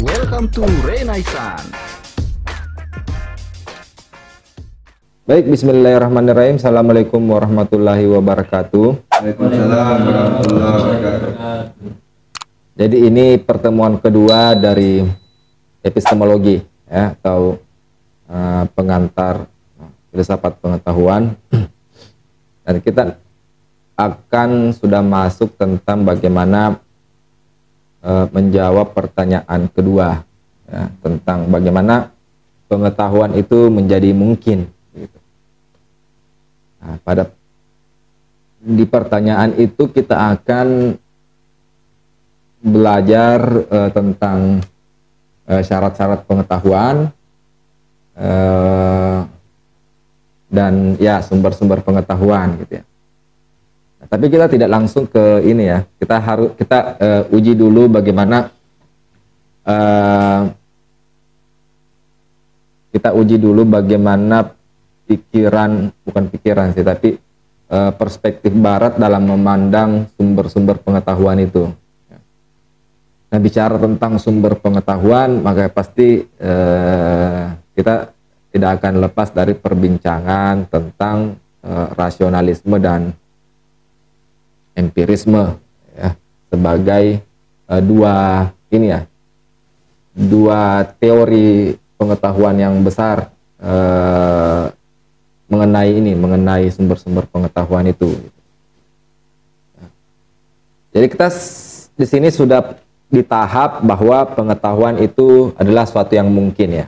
Welcome to Renaissance. Baik, bismillahirrahmanirrahim. Assalamualaikum warahmatullahi wabarakatuh. Waalaikumsalam warahmatullahi wabarakatuh. Jadi ini pertemuan kedua dari epistemologi, ya, atau pengantar filsafat pengetahuan. Dan kita akan sudah masuk tentang bagaimana menjawab pertanyaan kedua, ya, tentang bagaimana pengetahuan itu menjadi mungkin. Gitu. Nah, di pertanyaan itu kita akan belajar tentang syarat-syarat pengetahuan dan ya sumber-sumber pengetahuan gitu ya. Nah, tapi kita tidak langsung ke ini ya. Kita uji dulu bagaimana bukan pikiran sih, tapi perspektif Barat dalam memandang sumber-sumber pengetahuan itu. Nah, bicara tentang sumber pengetahuan, maka pasti kita tidak akan lepas dari perbincangan tentang rasionalisme dan empirisme, ya, sebagai dua teori pengetahuan yang besar mengenai sumber-sumber pengetahuan itu. Jadi kita di sini sudah di tahap bahwa pengetahuan itu adalah suatu yang mungkin, ya.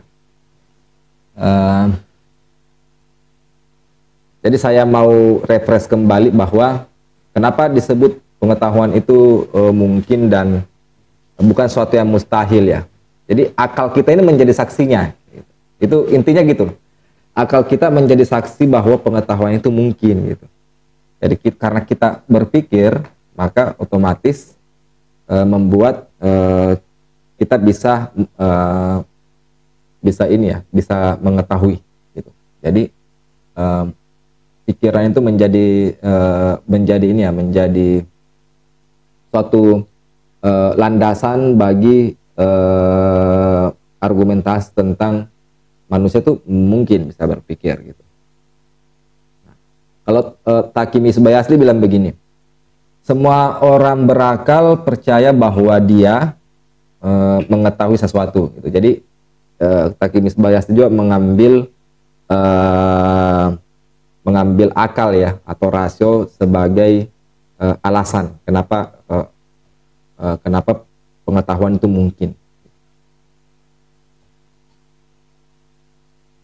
Jadi saya mau refresh kembali bahwa kenapa disebut pengetahuan itu mungkin dan bukan suatu yang mustahil, ya. Jadi akal kita ini menjadi saksinya. Itu intinya gitu. Akal kita menjadi saksi bahwa pengetahuan itu mungkin gitu. Jadi karena kita berpikir, maka otomatis membuat kita bisa mengetahui gitu. Jadi pikiran itu menjadi suatu landasan bagi argumentasi tentang manusia itu mungkin bisa berpikir gitu. Nah, kalau Takimi Bayasli bilang begini, semua orang berakal percaya bahwa dia mengetahui sesuatu gitu. Jadi Takimi Bayasli juga mengambil akal, ya, atau rasio sebagai alasan kenapa pengetahuan itu mungkin.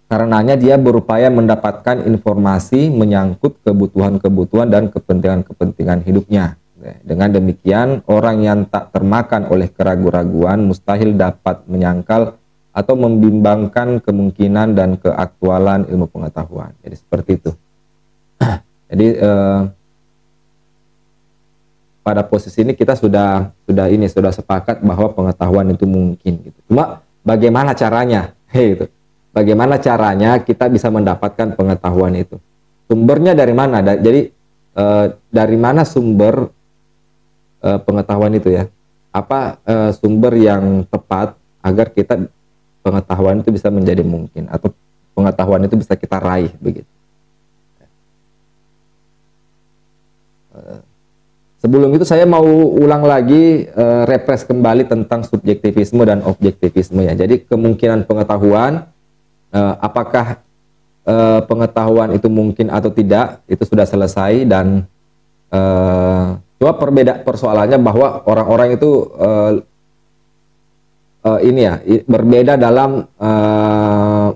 Karenanya dia berupaya mendapatkan informasi menyangkut kebutuhan-kebutuhan dan kepentingan-kepentingan hidupnya. Dengan demikian, orang yang tak termakan oleh keraguan-raguan mustahil dapat menyangkal atau membimbangkan kemungkinan dan keaktualan ilmu pengetahuan. Jadi seperti itu. Jadi pada posisi ini kita sudah sepakat bahwa pengetahuan itu mungkin. Gitu. Cuma bagaimana caranya? Gitu. Bagaimana caranya kita bisa mendapatkan pengetahuan itu? Sumbernya dari mana? Jadi dari mana sumber pengetahuan itu, ya? Apa sumber yang tepat agar pengetahuan itu bisa menjadi mungkin atau pengetahuan itu bisa kita raih begitu? Sebelum itu saya mau ulang lagi refresh kembali tentang subjektivisme dan objektivisme, ya. Jadi kemungkinan pengetahuan, apakah pengetahuan itu mungkin atau tidak, itu sudah selesai. Dan cuma persoalannya bahwa orang-orang itu berbeda dalam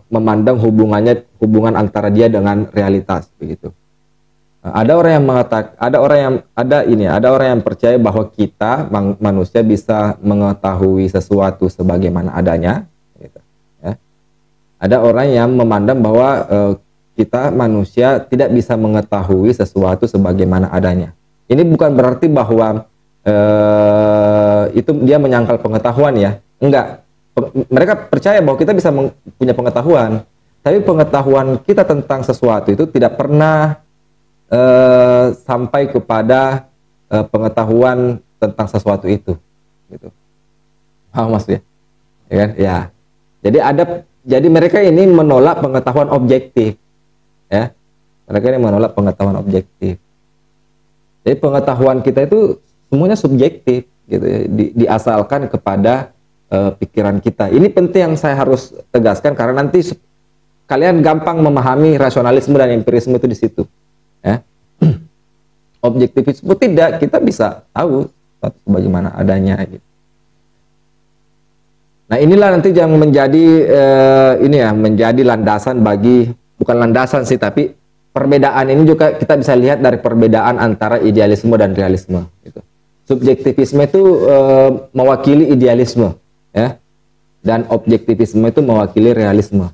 memandang hubungan antara dia dengan realitas begitu. Ada orang yang percaya bahwa kita manusia bisa mengetahui sesuatu sebagaimana adanya, gitu, ya. Ada orang yang memandang bahwa kita manusia tidak bisa mengetahui sesuatu sebagaimana adanya. Ini bukan berarti bahwa itu dia menyangkal pengetahuan, ya. Enggak. Mereka percaya bahwa kita bisa punya pengetahuan, tapi pengetahuan kita tentang sesuatu itu tidak pernah sampai kepada pengetahuan tentang sesuatu itu, gitu. Paham maksudnya? ya kan? Ya. Jadi mereka ini menolak pengetahuan objektif, ya. Mereka ini menolak pengetahuan objektif. Jadi pengetahuan kita itu semuanya subjektif, gitu ya. Diasalkan kepada pikiran kita. Ini penting yang saya harus tegaskan karena nanti kalian gampang memahami rasionalisme dan empirisme itu di situ, ya. Objektivisme tidak, kita bisa tahu bagaimana adanya, gitu. Nah, inilah nanti yang menjadi menjadi landasan bagi, bukan landasan sih, tapi perbedaan ini juga kita bisa lihat dari perbedaan antara idealisme dan realisme, gitu. Subjektivisme itu mewakili idealisme, ya, dan objektivisme itu mewakili realisme.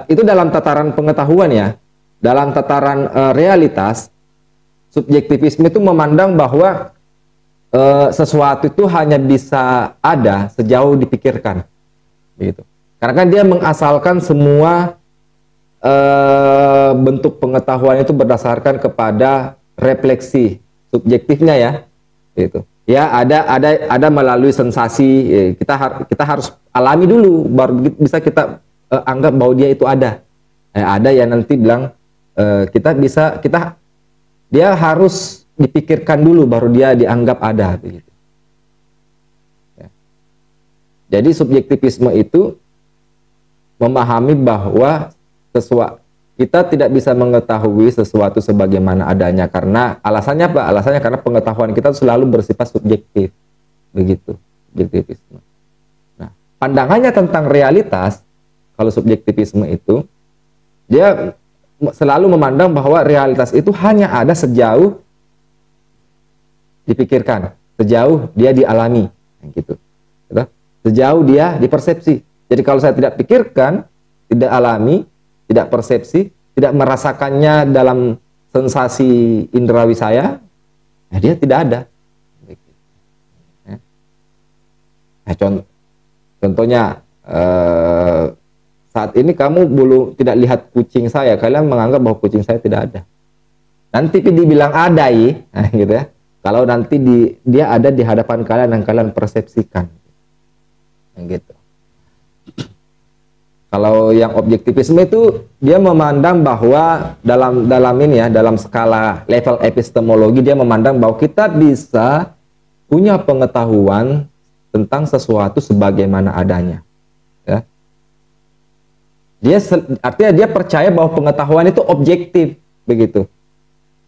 Itu dalam tataran pengetahuan, ya. Dalam tataran realitas, subjektivisme itu memandang bahwa sesuatu itu hanya bisa ada sejauh dipikirkan, gitu. Karena kan dia mengasalkan semua bentuk pengetahuan itu berdasarkan kepada refleksi subjektifnya, ya, gitu. Ya, ada melalui sensasi, kita harus alami dulu baru bisa kita anggap bahwa dia itu ada. Ada yang nanti bilang dia harus dipikirkan dulu baru dia dianggap ada, begitu. Ya. Jadi subjektivisme itu memahami bahwa kita tidak bisa mengetahui sesuatu sebagaimana adanya karena alasannya apa? Alasannya karena pengetahuan kita selalu bersifat subjektif, begitu. Subjektivisme. Nah, pandangannya tentang realitas, kalau subjektivisme itu dia selalu memandang bahwa realitas itu hanya ada sejauh dipikirkan, sejauh dia dialami, gitu. Sejauh dia dipersepsi. Jadi kalau saya tidak pikirkan, tidak alami, tidak persepsi, tidak merasakannya dalam sensasi indrawi saya, dia tidak ada. Nah, contohnya saat ini kamu tidak lihat kucing saya, kalian menganggap bahwa kucing saya tidak ada. Nanti dibilang ada, nah, gitu ya. Kalau nanti dia ada di hadapan kalian dan kalian persepsikan, gitu. Kalau yang objektivisme itu dia memandang bahwa dalam skala level epistemologi dia memandang bahwa kita bisa punya pengetahuan tentang sesuatu sebagaimana adanya, ya. Artinya dia percaya bahwa pengetahuan itu objektif, begitu.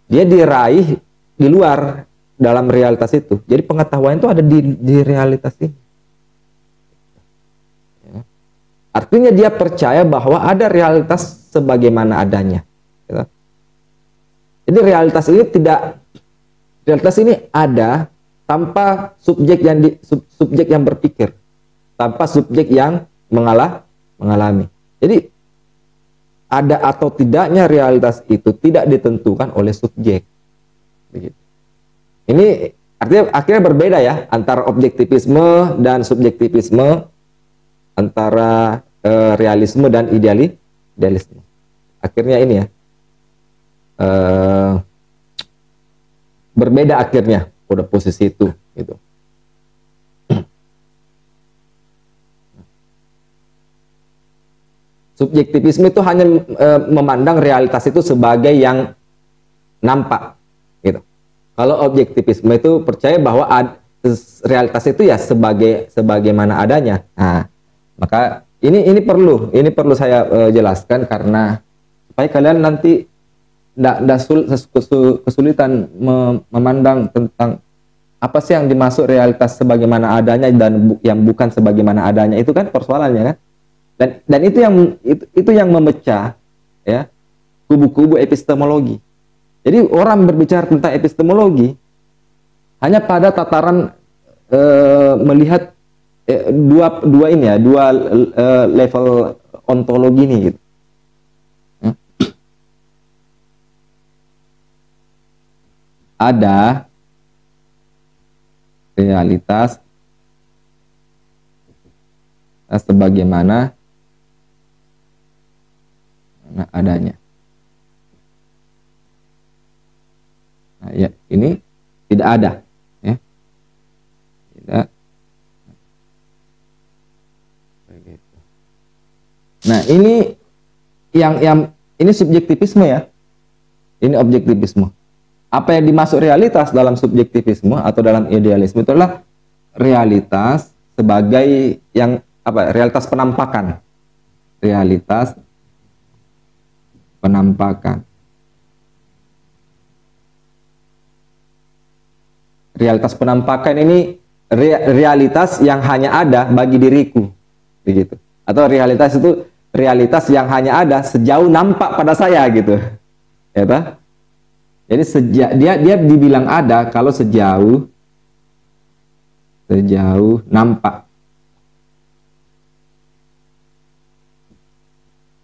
Dia diraih di luar dalam realitas itu. Jadi pengetahuan itu ada di realitas ini. Ya. Artinya dia percaya bahwa ada realitas sebagaimana adanya. Ya. Jadi realitas ini ada tanpa subjek yang berpikir, tanpa subjek yang mengalami. Jadi ada atau tidaknya realitas itu tidak ditentukan oleh subjek, begitu. Ini artinya akhirnya berbeda, ya, antara objektivisme dan subjektivisme, antara realisme dan idealisme. Akhirnya ini, ya, berbeda akhirnya pada posisi itu, gitu. Subjektivisme itu hanya memandang realitas itu sebagai yang nampak, gitu. Kalau objektivisme itu percaya bahwa realitas itu ya sebagaimana adanya. Nah, maka ini perlu saya jelaskan karena supaya kalian nanti tidak kesulitan memandang tentang apa sih yang dimaksud realitas sebagaimana adanya dan yang bukan sebagaimana adanya. Itu kan persoalannya, kan? Dan itu yang memecah, ya, kubu-kubu epistemologi. Jadi orang berbicara tentang epistemologi hanya pada tataran melihat dua level ontologi ini, gitu. Ada realitas sebagaimana adanya. Nah, ya, ini tidak ada, ya. Nah, ini yang ini subjektivisme ya. Ini objektivisme. Apa yang dimaksud realitas dalam subjektivisme atau dalam idealisme itu adalah realitas sebagai yang apa? Realitas penampakan. Realitas penampakan. Realitas penampakan ini realitas yang hanya ada bagi diriku, begitu. Atau realitas itu realitas yang hanya ada sejauh nampak pada saya, gitu. Ya, toh? Jadi dia dibilang ada kalau sejauh nampak.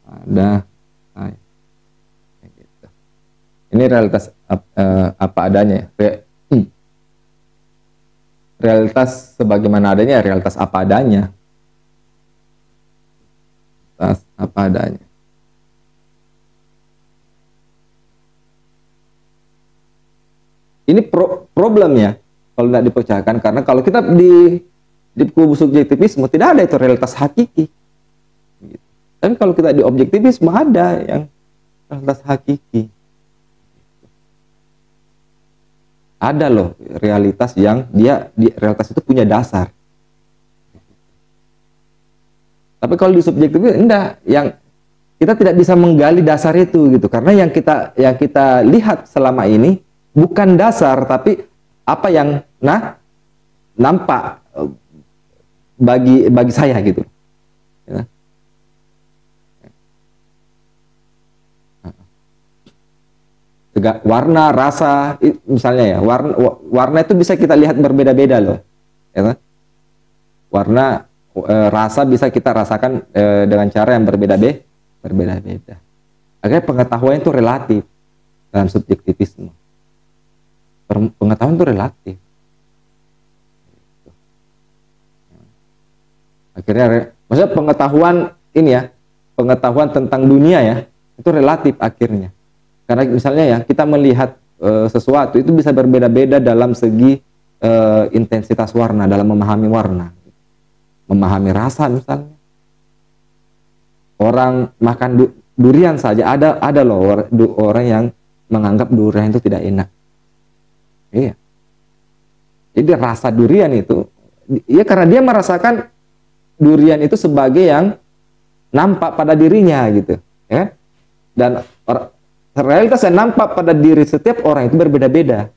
Ada. Gitu. Ini realitas apa adanya. Realitas sebagaimana adanya, realitas apa adanya. Realitas apa adanya. Ini problemnya kalau tidak dipercayakan, karena kalau kita di kubu subjektivisme tidak ada itu realitas hakiki. Gitu. Tapi kalau kita di objektivisme ada yang realitas hakiki. Ada loh realitas yang realitas itu punya dasar. Tapi kalau di subjektif enggak, yang kita tidak bisa menggali dasar itu gitu, karena yang kita lihat selama ini bukan dasar, tapi apa yang nampak bagi saya gitu. Ya. Warna, rasa, misalnya ya, warna itu bisa kita lihat berbeda-beda loh, ya. Warna, rasa bisa kita rasakan dengan cara yang berbeda-beda. Akhirnya pengetahuan itu relatif dalam subjektivisme. Pengetahuan itu relatif. Akhirnya, maksudnya pengetahuan ini ya, pengetahuan tentang dunia ya, itu relatif akhirnya. Karena misalnya ya, kita melihat sesuatu itu bisa berbeda-beda dalam segi intensitas warna, dalam memahami warna. Memahami rasa misalnya. Orang makan durian saja, ada loh orang yang menganggap durian itu tidak enak. Iya. Jadi rasa durian itu, ya karena dia merasakan durian itu sebagai yang nampak pada dirinya gitu. Ya. Dan realitas yang nampak pada diri setiap orang itu berbeda-beda,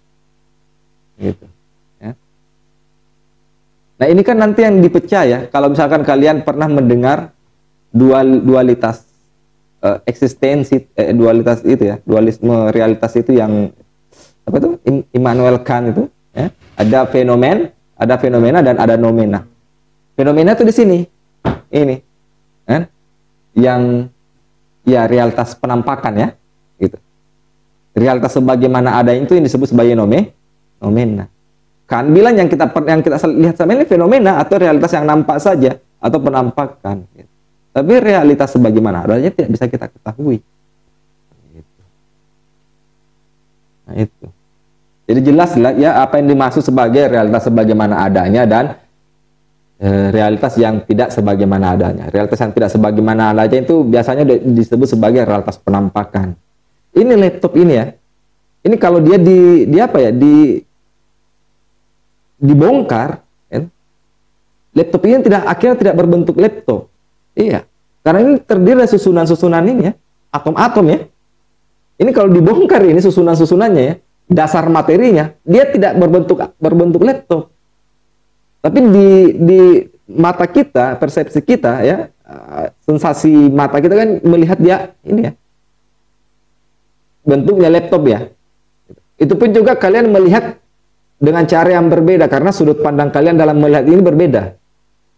gitu. Ya. Nah ini kan nanti yang dipecah ya. Kalau misalkan kalian pernah mendengar dualitas eksistensi, dualitas itu ya, dualisme realitas itu yang apa itu? Immanuel Kant itu. Ya. Ada fenomena dan ada nomena. Fenomena itu di sini, ini, kan? Yang ya realitas penampakan ya. Gitu. Realitas sebagaimana adanya itu yang disebut sebagai nomena. Kan bilang yang kita lihat sama ini fenomena atau realitas yang nampak saja atau penampakan. Gitu. Tapi realitas sebagaimana adanya tidak bisa kita ketahui. Gitu. Nah itu. Jadi jelas lah ya apa yang dimaksud sebagai realitas sebagaimana adanya dan realitas yang tidak sebagaimana adanya. Realitas yang tidak sebagaimana adanya itu biasanya disebut sebagai realitas penampakan. Ini laptop ini ya. Ini kalau dia dibongkar, kan? Laptop ini akhirnya tidak berbentuk laptop. Iya. Karena ini terdiri dari susunan-susunan ini ya, atom-atom ya. Ini kalau dibongkar ini susunan-susunannya ya, dasar materinya, dia tidak berbentuk laptop. Tapi di mata kita, persepsi kita ya, sensasi mata kita kan melihat dia ini ya, bentuknya laptop ya. Itu pun juga kalian melihat dengan cara yang berbeda karena sudut pandang kalian dalam melihat ini berbeda.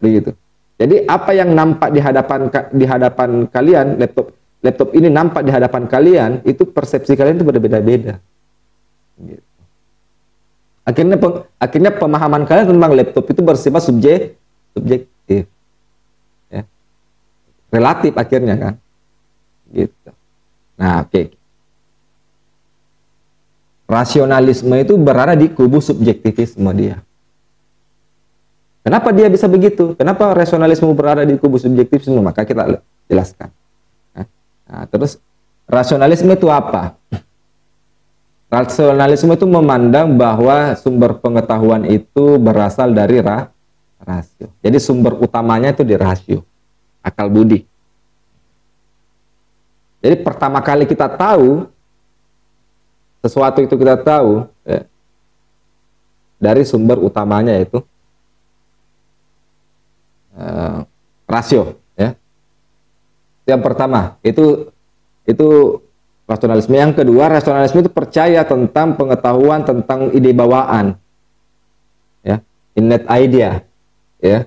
Begitu. Jadi apa yang nampak di hadapan kalian, laptop ini nampak di hadapan kalian, itu persepsi kalian itu berbeda-beda. Gitu. Akhirnya pemahaman kalian tentang laptop itu bersifat subjektif. Ya. Relatif akhirnya kan. Gitu. Nah, oke. Rasionalisme itu berada di kubu subjektivisme dia. Kenapa dia bisa begitu? Kenapa rasionalisme berada di kubu subjektivisme? Maka kita jelaskan. Nah, terus rasionalisme itu apa? Rasionalisme itu memandang bahwa sumber pengetahuan itu berasal dari rasio. Jadi sumber utamanya itu di rasio, akal budi. Jadi pertama kali kita tahu sesuatu itu kita tahu ya, dari sumber utamanya itu rasio. Ya. Yang pertama itu rasionalisme. Yang kedua, rasionalisme itu percaya tentang pengetahuan tentang ide bawaan, ya, innate idea, ya,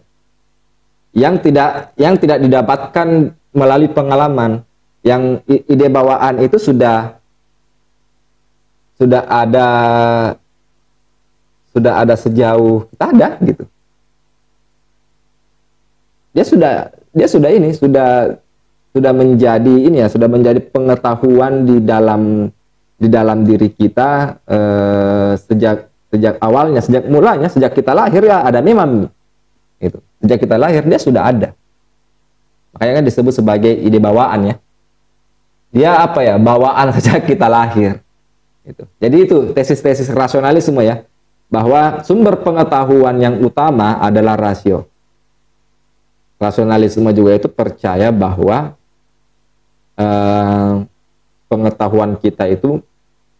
yang tidak didapatkan melalui pengalaman. Yang ide bawaan itu sudah ada sejauh kita ada gitu. Dia sudah menjadi pengetahuan di dalam diri kita sejak awalnya, sejak kita lahir ya ada, memang itu. Sejak kita lahir dia sudah ada. Makanya kan disebut sebagai ide bawaan ya. Dia apa ya? Bawaan sejak kita lahir. Gitu. Jadi itu tesis-tesis rasionalisme ya, bahwa sumber pengetahuan yang utama adalah rasio. Rasionalisme juga itu percaya bahwa pengetahuan kita itu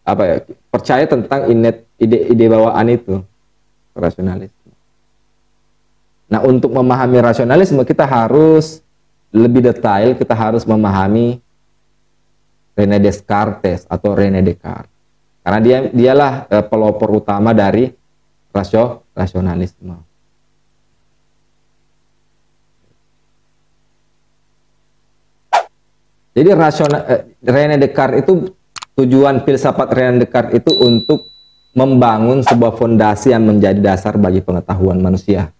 apa ya, percaya tentang ide bawaan itu, rasionalisme. Nah, untuk memahami rasionalisme kita harus lebih detail, kita harus memahami René Descartes atau René Descartes, karena dialah pelopor utama dari rasionalisme. Jadi René Descartes itu, tujuan filsafat René Descartes itu untuk membangun sebuah fondasi yang menjadi dasar bagi pengetahuan manusia.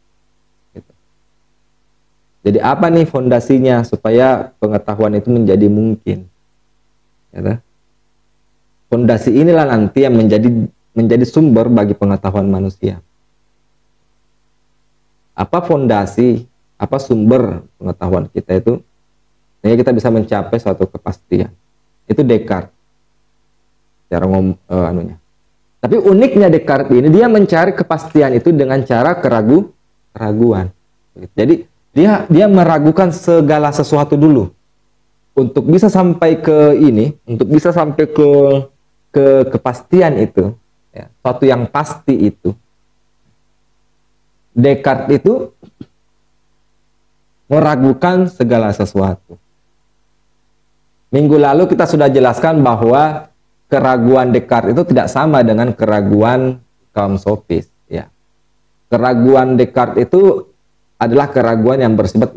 Gitu. Jadi apa nih fondasinya supaya pengetahuan itu menjadi mungkin? Gitu. Fondasi inilah nanti yang menjadi sumber bagi pengetahuan manusia. Apa fondasi, apa sumber pengetahuan kita itu? Sehingga kita bisa mencapai suatu kepastian. Itu Descartes. Cara anunya. Tapi uniknya Descartes ini, dia mencari kepastian itu dengan cara keraguan. Jadi dia meragukan segala sesuatu dulu. Untuk bisa sampai ke ini, untuk bisa sampai ke kepastian itu, ya, suatu yang pasti itu, Descartes itu meragukan segala sesuatu. Minggu lalu kita sudah jelaskan bahwa keraguan Descartes itu tidak sama dengan keraguan kaum sofis. Ya. Keraguan Descartes itu adalah keraguan yang bersifat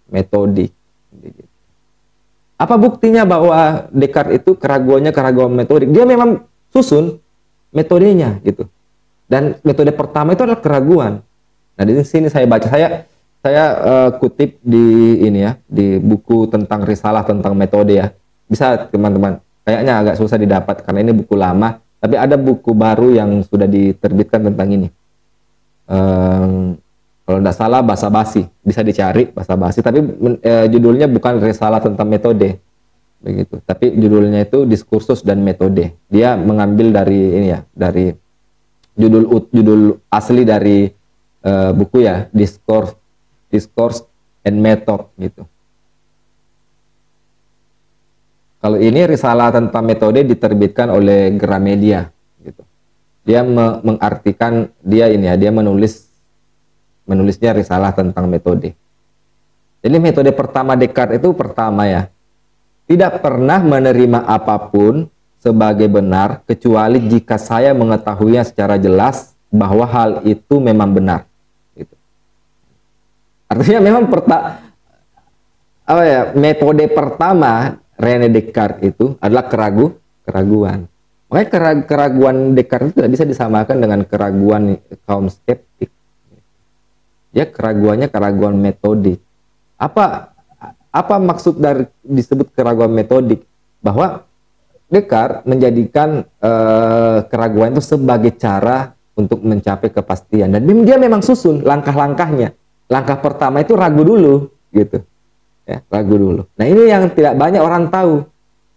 metodik. Apa buktinya bahwa Descartes itu keraguan metodik? Dia memang susun metodenya gitu. Dan metode pertama itu adalah keraguan. Nah, di sini saya baca, saya kutip di ini ya, di buku tentang risalah tentang metode ya. Bisa teman-teman, kayaknya agak susah didapat karena ini buku lama, tapi ada buku baru yang sudah diterbitkan tentang ini. Kalau tidak salah basa-basi, bisa dicari basa-basi, tapi judulnya bukan risalah tentang metode, begitu. Tapi judulnya itu diskursus dan metode. Dia mengambil dari ini ya, dari judul asli dari buku ya, discourse and method gitu. Kalau ini risalah tentang metode diterbitkan oleh Gramedia gitu. Dia mengartikan, dia menulisnya risalah tentang metode. Jadi metode pertama Descartes itu pertama ya, tidak pernah menerima apapun sebagai benar kecuali jika saya mengetahuinya secara jelas bahwa hal itu memang benar. Gitu. Artinya memang metode pertama René Descartes itu adalah keraguan. Makanya keraguan Descartes itu tidak bisa disamakan dengan keraguan kaum skeptik. Ya, keraguan metodik. Apa maksud dari disebut keraguan metodik? Bahwa Descartes menjadikan keraguan itu sebagai cara untuk mencapai kepastian, dan dia memang susun langkah-langkahnya. Langkah pertama itu ragu dulu, gitu. ya, ragu dulu. Nah, ini yang tidak banyak orang tahu,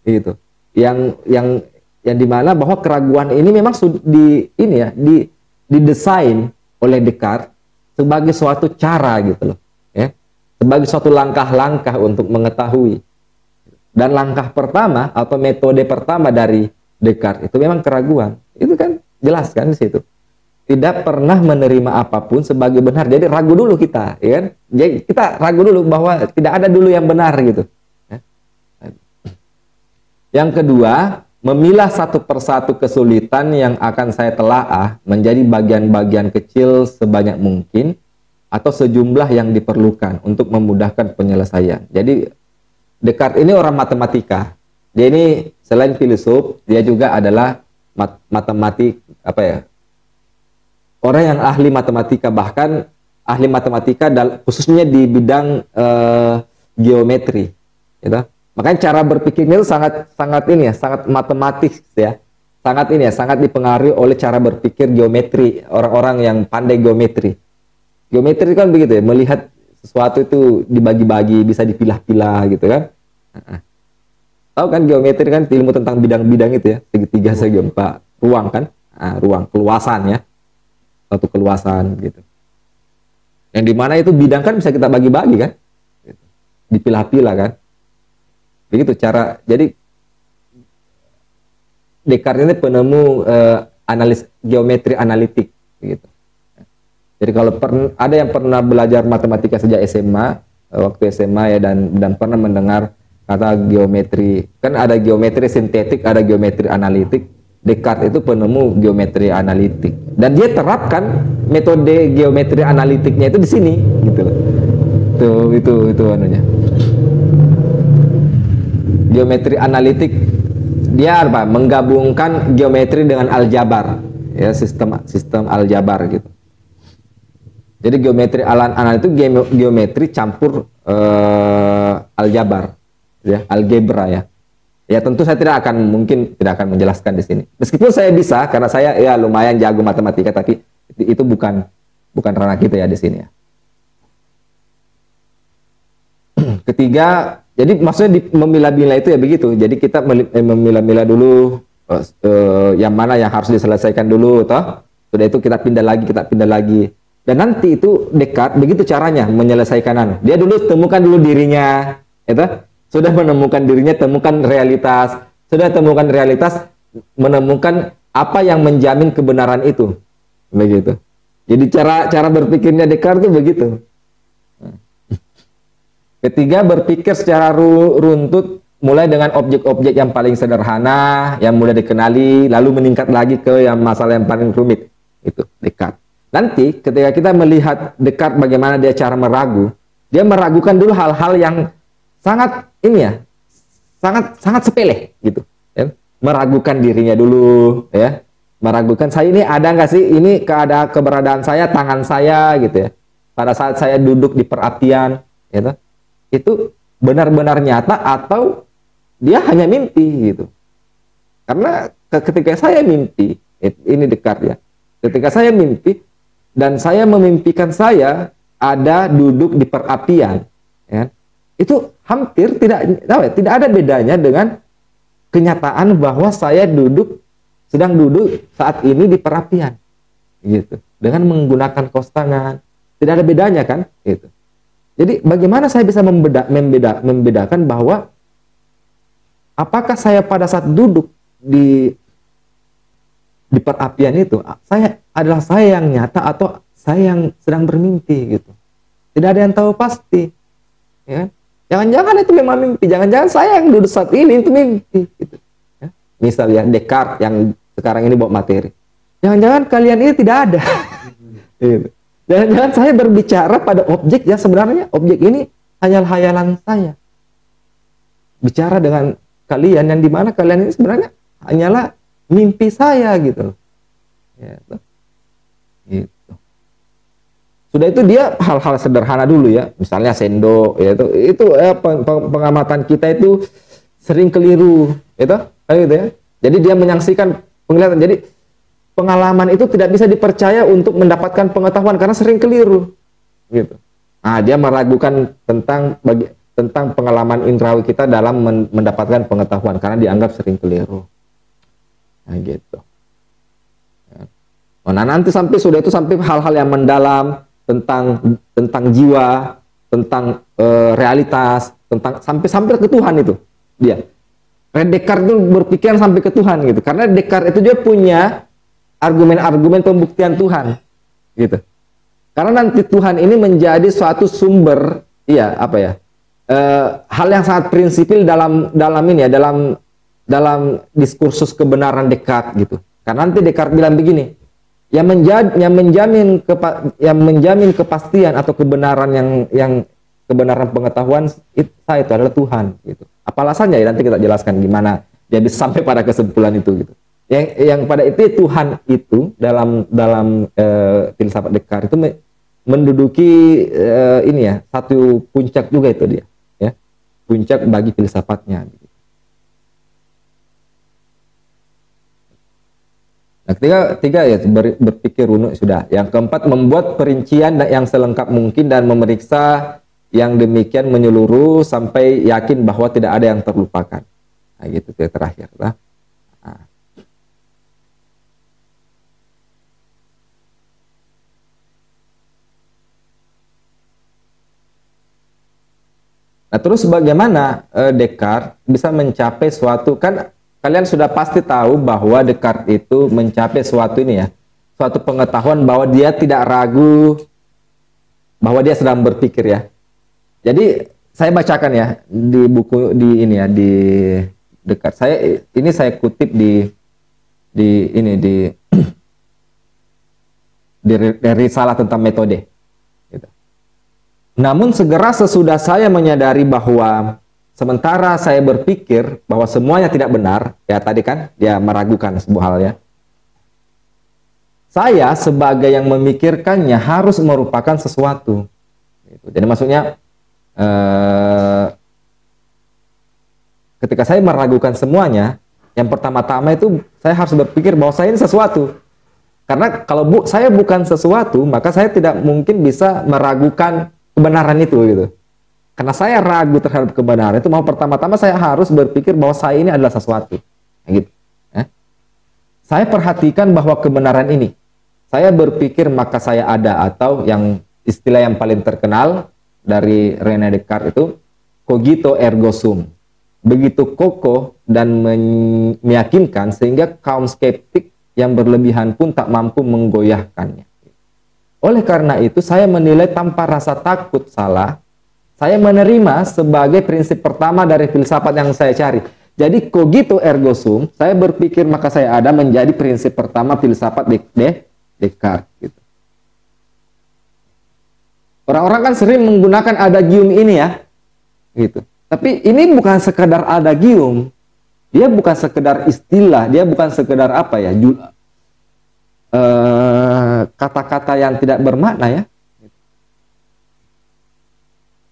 gitu. Yang dimana bahwa keraguan ini memang didesain oleh Descartes sebagai suatu cara gitu loh, ya, sebagai suatu langkah-langkah untuk mengetahui. Dan langkah pertama atau metode pertama dari Descartes itu memang keraguan. Itu kan jelas kan di situ. Tidak pernah menerima apapun sebagai benar. Jadi ragu dulu kita, ya kan? Jadi kita ragu dulu bahwa tidak ada dulu yang benar gitu. Ya. Yang kedua, memilah satu persatu kesulitan yang akan saya telaah menjadi bagian-bagian kecil sebanyak mungkin atau sejumlah yang diperlukan untuk memudahkan penyelesaian. Jadi Descartes ini orang matematika. Dia ini selain filsuf, dia juga adalah matematik orang yang ahli matematika, bahkan ahli matematika khususnya di bidang geometri. Gitu. Makanya cara berpikirnya itu sangat matematis ya. Sangat dipengaruhi oleh cara berpikir geometri, orang-orang yang pandai geometri. Geometri kan begitu ya, melihat sesuatu itu dibagi-bagi, bisa dipilah-pilah gitu kan. Tahu kan geometri kan ilmu tentang bidang-bidang itu ya, segitiga, segi empat, ruang kan, ruang, keluasan ya, satu keluasan gitu. Yang dimana itu bidang kan bisa kita bagi-bagi kan, gitu. Dipilah-pilah kan, begitu cara. Jadi Descartes ini penemu analis geometri analitik gitu. Jadi kalau ada yang pernah belajar matematika sejak SMA, waktu SMA ya, dan pernah mendengar kata geometri, kan ada geometri sintetik, ada geometri analitik. Descartes itu penemu geometri analitik, dan dia terapkan metode geometri analitiknya itu di sini, gitu loh. Itu anunya. Geometri analitik dia apa? Menggabungkan geometri dengan aljabar, ya, sistem aljabar gitu. Jadi geometri analitik itu geometri campur aljabar, ya, algebra ya. Ya tentu saya tidak akan menjelaskan di sini. Meskipun saya bisa, karena saya ya lumayan jago matematika, tapi itu bukan ranah kita ya di sini ya. Ketiga, jadi maksudnya memilah-milah itu ya begitu. Jadi kita memilah-milah dulu yang mana yang harus diselesaikan dulu, toh. Sudah itu kita pindah lagi. Dan nanti itu Descartes begitu caranya menyelesaikan. Dia dulu temukan dulu dirinya, itu. Sudah menemukan dirinya, temukan realitas. Sudah temukan realitas, menemukan apa yang menjamin kebenaran itu. Begitu. Jadi cara berpikirnya Descartes itu begitu. Ketiga, berpikir secara runtut, mulai dengan objek-objek yang paling sederhana, yang mudah dikenali, lalu meningkat lagi ke masalah yang paling rumit. Itu Descartes. Nanti ketika kita melihat Descartes bagaimana dia cara meragu, dia meragukan dulu hal-hal yang sangat sangat sepele gitu, ya. Meragukan dirinya dulu, ya, meragukan saya ini ada nggak sih, ini keberadaan saya, tangan saya gitu ya, pada saat saya duduk di perapian, gitu, itu benar-benar nyata atau dia hanya mimpi gitu. Karena ketika saya mimpi, ini Descartes ya, ketika saya mimpi dan saya memimpikan saya ada duduk di perapian, ya, itu hampir tidak ada bedanya dengan kenyataan bahwa saya sedang duduk saat ini di perapian, gitu, dengan menggunakan kaos tangan. Tidak ada bedanya kan, gitu. Jadi bagaimana saya bisa membedakan bahwa apakah saya pada saat duduk di perapian itu adalah saya yang nyata atau saya yang sedang bermimpi, gitu. Tidak ada yang tahu pasti, ya. Jangan-jangan itu memang mimpi, jangan-jangan saya yang duduk saat ini itu mimpi, gitu. Ya. Misalnya Descartes yang sekarang ini bawa materi, jangan-jangan kalian ini tidak ada. Gitu. Jangan-jangan saya berbicara pada objek yang sebenarnya objek ini hanyalah hayalan saya. Bicara dengan kalian yang dimana kalian ini sebenarnya hanyalah mimpi saya, gitu. Gitu. Gitu. Sudah itu dia hal-hal sederhana dulu ya, misalnya sendok, ya itu pengamatan kita itu sering keliru, gitu ya. Jadi dia menyaksikan penglihatan. Jadi pengalaman itu tidak bisa dipercaya untuk mendapatkan pengetahuan karena sering keliru, gitu. Nah, dia meragukan tentang tentang pengalaman indrawi kita dalam mendapatkan pengetahuan karena dianggap sering keliru. Nah, gitu. Nah, nanti sampai sudah itu sampai hal-hal yang mendalam tentang jiwa, tentang realitas, tentang sampai ke Tuhan itu dia. Descartes itu berpikiran sampai ke Tuhan gitu. Karena Descartes itu dia punya argumen-argumen pembuktian Tuhan gitu. Karena nanti Tuhan ini menjadi suatu sumber hal yang sangat prinsipil dalam diskursus kebenaran Descartes gitu. Karena nanti Descartes bilang begini, yang menjamin kepastian atau kebenaran yang kebenaran pengetahuan itu adalah Tuhan gitu. Apa alasannya ya nanti kita jelaskan gimana dia bisa sampai pada kesimpulan itu gitu. Yang pada itu Tuhan itu dalam filsafat Descartes itu menduduki satu puncak juga itu dia ya. Puncak bagi filsafatnya gitu. Nah, ketiga ya berpikir runut sudah. Yang keempat membuat perincian yang selengkap mungkin dan memeriksa yang demikian menyeluruh sampai yakin bahwa tidak ada yang terlupakan. Nah, gitu yang terakhir lah. Nah, terus bagaimana Descartes bisa mencapai suatu, kan kalian sudah pasti tahu bahwa Descartes itu mencapai suatu suatu pengetahuan bahwa dia tidak ragu bahwa dia sedang berpikir ya. Jadi saya bacakan ya di buku di Descartes. Saya kutip di risalah tentang metode. Gitu. Namun segera sesudah saya menyadari bahwa sementara saya berpikir bahwa semuanya tidak benar, ya tadi kan dia meragukan sebuah hal ya. Saya sebagai yang memikirkannya harus merupakan sesuatu. Gitu. Jadi maksudnya ketika saya meragukan semuanya, yang pertama-tama itu saya harus berpikir bahwa saya ini sesuatu. Karena kalau saya bukan sesuatu, maka saya tidak mungkin bisa meragukan kebenaran itu gitu. Karena saya ragu terhadap kebenaran itu, mau pertama-tama saya harus berpikir bahwa saya ini adalah sesuatu. Gitu. Saya perhatikan bahwa kebenaran ini. Saya berpikir maka saya ada, atau yang istilah yang paling terkenal dari René Descartes itu cogito ergo sum. Begitu kokoh dan meyakinkan sehingga kaum skeptik yang berlebihan pun tak mampu menggoyahkannya. Oleh karena itu saya menilai tanpa rasa takut salah. Saya menerima sebagai prinsip pertama dari filsafat yang saya cari. Jadi cogito ergo sum, saya berpikir maka saya ada, menjadi prinsip pertama filsafat Descartes. Gitu. Orang-orang kan sering menggunakan adagium ini ya, gitu. Tapi ini bukan sekedar adagium, dia bukan sekedar istilah, dia bukan sekedar kata-kata yang tidak bermakna ya.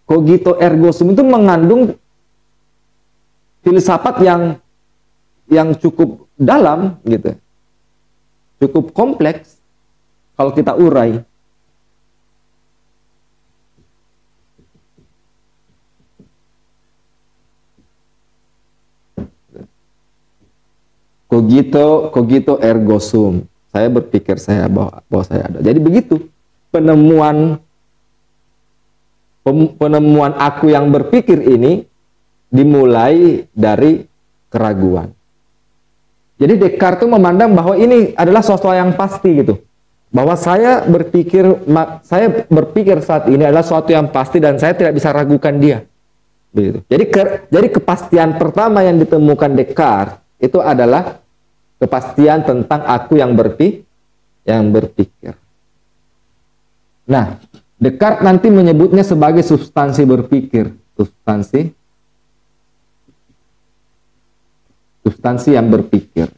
Cogito ergo sum itu mengandung filsafat yang cukup dalam gitu, cukup kompleks kalau kita urai. Cogito ergo sum. Saya berpikir bahwa saya ada. Jadi begitu penemuan aku yang berpikir ini dimulai dari keraguan. Jadi Descartes itu memandang bahwa ini adalah sesuatu yang pasti gitu. Bahwa saya berpikir saat ini adalah sesuatu yang pasti dan saya tidak bisa ragukan dia. Begitu. Jadi kepastian pertama yang ditemukan Descartes itu adalah kepastian tentang aku yang berpikir. Nah, Descartes nanti menyebutnya sebagai substansi berpikir. Substansi yang berpikir.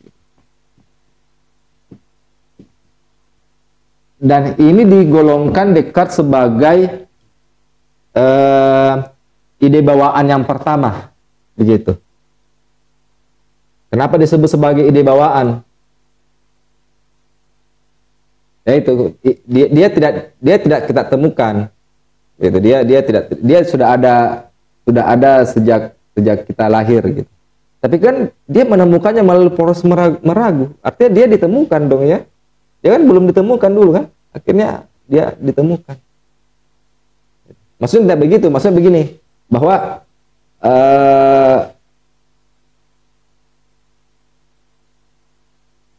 Dan ini digolongkan Descartes sebagai ide bawaan yang pertama. Begitu. Kenapa disebut sebagai ide bawaan? Ya itu, dia tidak kita temukan. Gitu. Dia sudah ada sudah ada sejak kita lahir gitu. Tapi kan dia menemukannya melalui proses meragu. Artinya dia ditemukan dong ya. Dia kan belum ditemukan dulu kan. Akhirnya dia ditemukan. Maksudnya tidak begitu. Maksudnya begini. Bahwa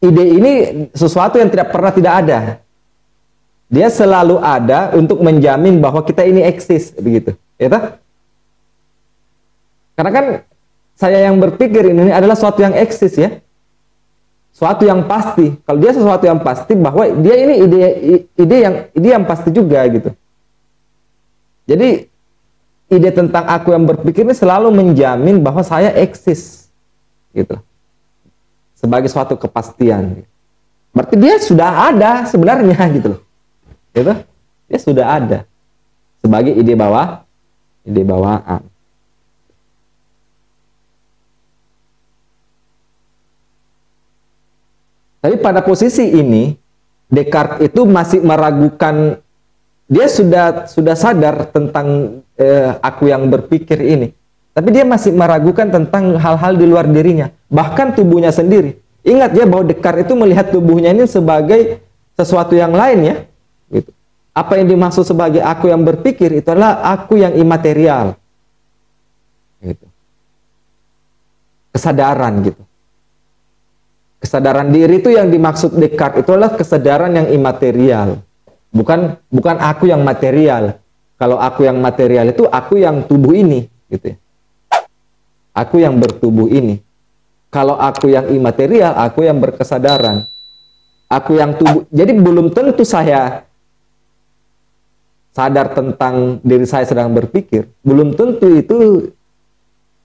ide ini sesuatu yang tidak pernah tidak ada. Dia selalu ada untuk menjamin bahwa kita ini eksis. Begitu. Ya toh? Karena kan saya yang berpikir ini adalah sesuatu yang eksis ya. Suatu yang pasti. Kalau dia sesuatu yang pasti bahwa dia ini ide yang pasti juga gitu. Jadi ide tentang aku yang berpikir ini selalu menjamin bahwa saya eksis gitu. Sebagai suatu kepastian. Berarti dia sudah ada sebenarnya gitu loh. Gitu? Dia sudah ada sebagai ide bawaan. Tapi pada posisi ini, Descartes itu masih meragukan, dia sudah sadar tentang aku yang berpikir ini. Tapi dia masih meragukan tentang hal-hal di luar dirinya. Bahkan tubuhnya sendiri. Ingat ya bahwa Descartes itu melihat tubuhnya ini sebagai sesuatu yang lain ya. Gitu. Apa yang dimaksud sebagai aku yang berpikir, itu adalah aku yang imaterial. Gitu. Kesadaran gitu. Kesadaran diri itu yang dimaksud Descartes itu adalah kesadaran yang imaterial. Bukan aku yang material. Kalau aku yang material itu aku yang tubuh ini gitu ya. Aku yang bertubuh ini. Kalau aku yang imaterial, aku yang berkesadaran. Aku yang tubuh. Jadi belum tentu saya sadar tentang diri saya sedang berpikir. Belum tentu itu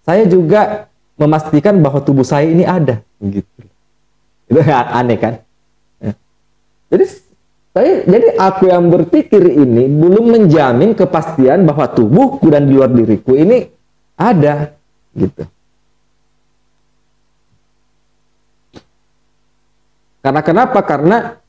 saya juga memastikan bahwa tubuh saya ini ada gitu. Itu aneh kan? Ya. Jadi aku yang berpikir ini belum menjamin kepastian bahwa tubuhku dan di luar diriku ini ada gitu. Karena kenapa? Karena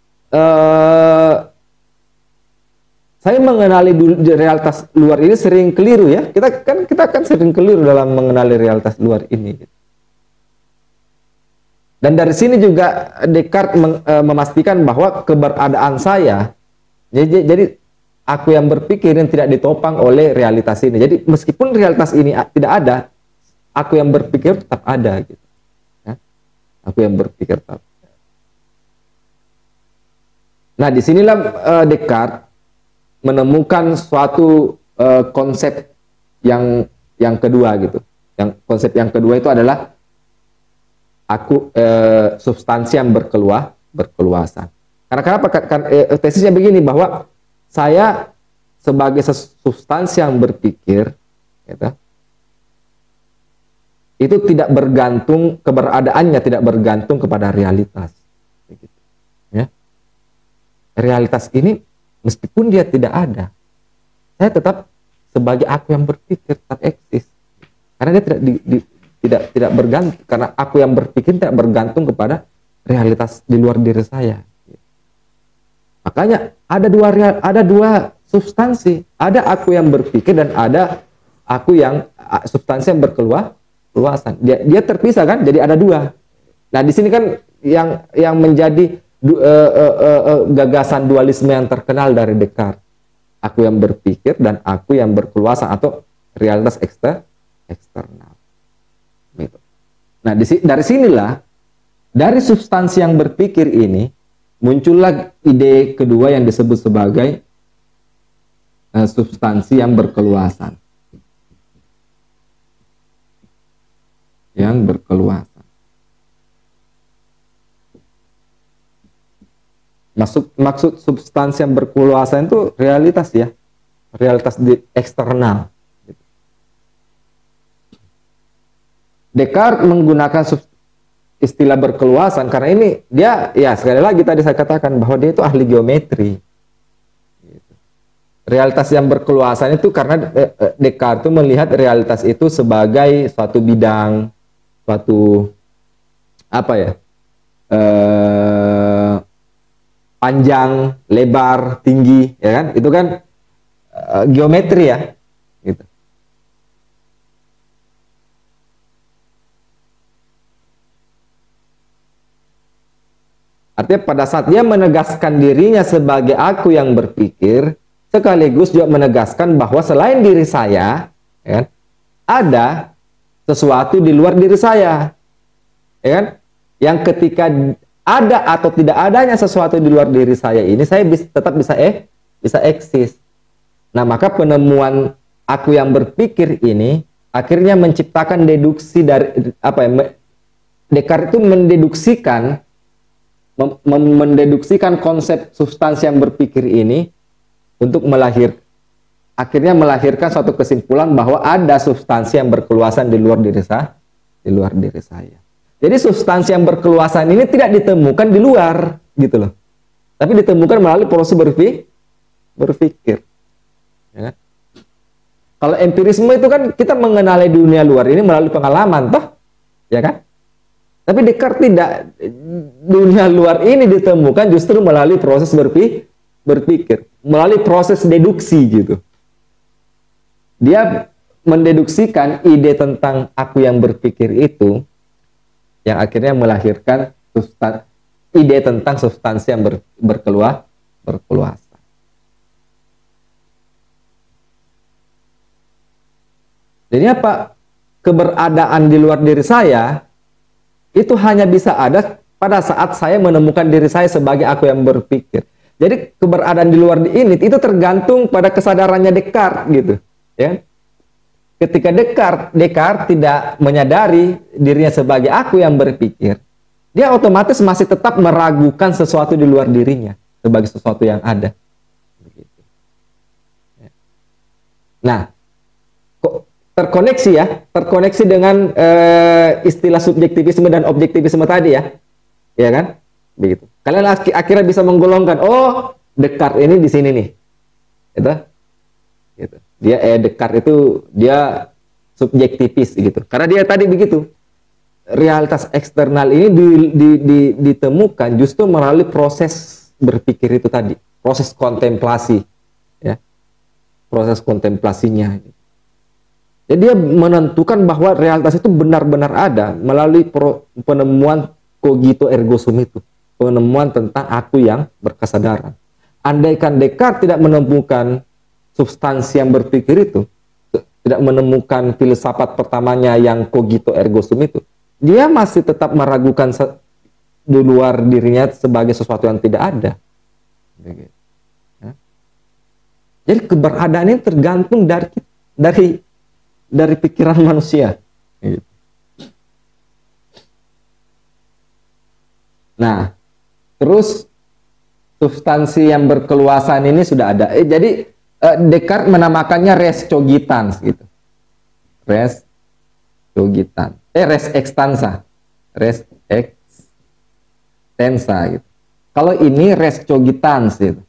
saya mengenali realitas luar ini sering keliru ya. Kita kan sering keliru dalam mengenali realitas luar ini. Gitu. Dan dari sini juga Descartes memastikan bahwa keberadaan saya, jadi aku yang berpikir yang tidak ditopang oleh realitas ini. Jadi meskipun realitas ini tidak ada, aku yang berpikir tetap ada. Gitu. Ya? Aku yang berpikir tetap. Nah, disinilah Descartes menemukan suatu konsep yang kedua gitu. Konsep yang kedua itu adalah aku substansi yang berkeluasan. Karena kenapa? Tesisnya begini bahwa saya sebagai substansi yang berpikir, gitu, itu tidak bergantung, keberadaannya tidak bergantung kepada realitas. Gitu, ya. Realitas ini meskipun dia tidak ada, saya tetap sebagai aku yang berpikir tetap eksis. Karena dia tidak bergantung, karena aku yang berpikir tidak bergantung kepada realitas di luar diri saya. Makanya ada dua substansi, ada aku yang berpikir dan ada aku yang substansi yang berkeluasan. Dia terpisah kan, jadi ada dua. Nah di sini kan yang menjadi gagasan dualisme yang terkenal dari Descartes, aku yang berpikir dan aku yang berkeluasan atau realitas eksternal. Gitu. Nah, dari sinilah, dari substansi yang berpikir ini, muncullah ide kedua yang disebut sebagai substansi yang berkeluasan. Yang berkeluasan. Maksud substansi yang berkeluasan itu realitas ya. Realitas di eksternal. Descartes menggunakan istilah berkeluasan karena ini dia, ya sekali lagi tadi saya katakan bahwa dia itu ahli geometri. Realitas yang berkeluasan itu karena Descartes itu melihat realitas itu sebagai suatu bidang, suatu apa ya, panjang, lebar, tinggi, ya kan? Itu kan geometri ya. Gitu. Artinya pada saat dia menegaskan dirinya sebagai aku yang berpikir, sekaligus juga menegaskan bahwa selain diri saya, ya kan, ada sesuatu di luar diri saya, ya kan? Yang ketika ada atau tidak adanya sesuatu di luar diri saya ini, saya tetap bisa eksis. Nah, maka penemuan aku yang berpikir ini akhirnya menciptakan deduksi dari apa ya? Descartes itu mendeduksikan konsep substansi yang berpikir ini untuk akhirnya melahirkan suatu kesimpulan bahwa ada substansi yang berkeluasan di luar diri saya. Jadi substansi yang berkeluasan ini tidak ditemukan di luar, gitu loh. Tapi ditemukan melalui proses berpikir. Ya kan? Kalau empirisme itu kan kita mengenali dunia luar ini melalui pengalaman, toh, ya kan? Tapi Descartes tidak, dunia luar ini ditemukan justru melalui proses berpikir, melalui proses deduksi gitu. Dia mendeduksikan ide tentang aku yang berpikir itu, yang akhirnya melahirkan ide tentang substansi yang berkeluasan. Jadi apa? Keberadaan di luar diri saya itu hanya bisa ada pada saat saya menemukan diri saya sebagai aku yang berpikir. Jadi keberadaan di luar ini itu tergantung pada kesadarannya Descartes gitu, ya. Ketika Descartes tidak menyadari dirinya sebagai aku yang berpikir, dia otomatis masih tetap meragukan sesuatu di luar dirinya sebagai sesuatu yang ada. Begitu. Nah, terkoneksi dengan istilah subjektivisme dan objektivisme tadi ya kan, begitu. Kalian akhirnya bisa menggolongkan, oh Descartes ini di sini nih, gitu. Descartes itu dia subjektivis gitu, karena dia tadi begitu. Realitas eksternal ini ditemukan justru melalui proses berpikir itu tadi, proses kontemplasi, ya, proses kontemplasinya. Jadi dia menentukan bahwa realitas itu benar-benar ada melalui penemuan cogito ergo sum itu, penemuan tentang aku yang berkesadaran. Andaikan Descartes tidak menemukan substansi yang berpikir itu, tidak menemukan filsafat pertamanya yang cogito ergo sum itu, dia masih tetap meragukan di luar dirinya sebagai sesuatu yang tidak ada. Jadi keberadaan ini tergantung dari pikiran manusia. Nah, terus substansi yang berkeluasan ini sudah ada. Jadi Descartes menamakannya res cogitans gitu. Res cogitans. Res extensa. Res extensa gitu. Kalau ini res cogitans gitu.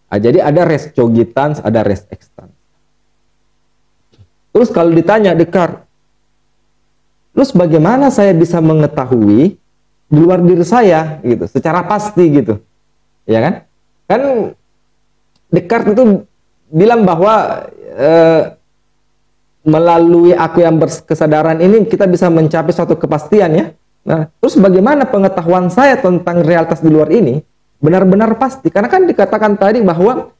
Jadi ada res cogitans, ada res extans. Terus kalau ditanya Descartes, terus bagaimana saya bisa mengetahui di luar diri saya gitu, secara pasti gitu, ya kan? Kan Descartes itu bilang bahwa melalui aku yang berkesadaran ini kita bisa mencapai suatu kepastian ya. Nah, terus bagaimana pengetahuan saya tentang realitas di luar ini benar-benar pasti? Karena kan dikatakan tadi bahwa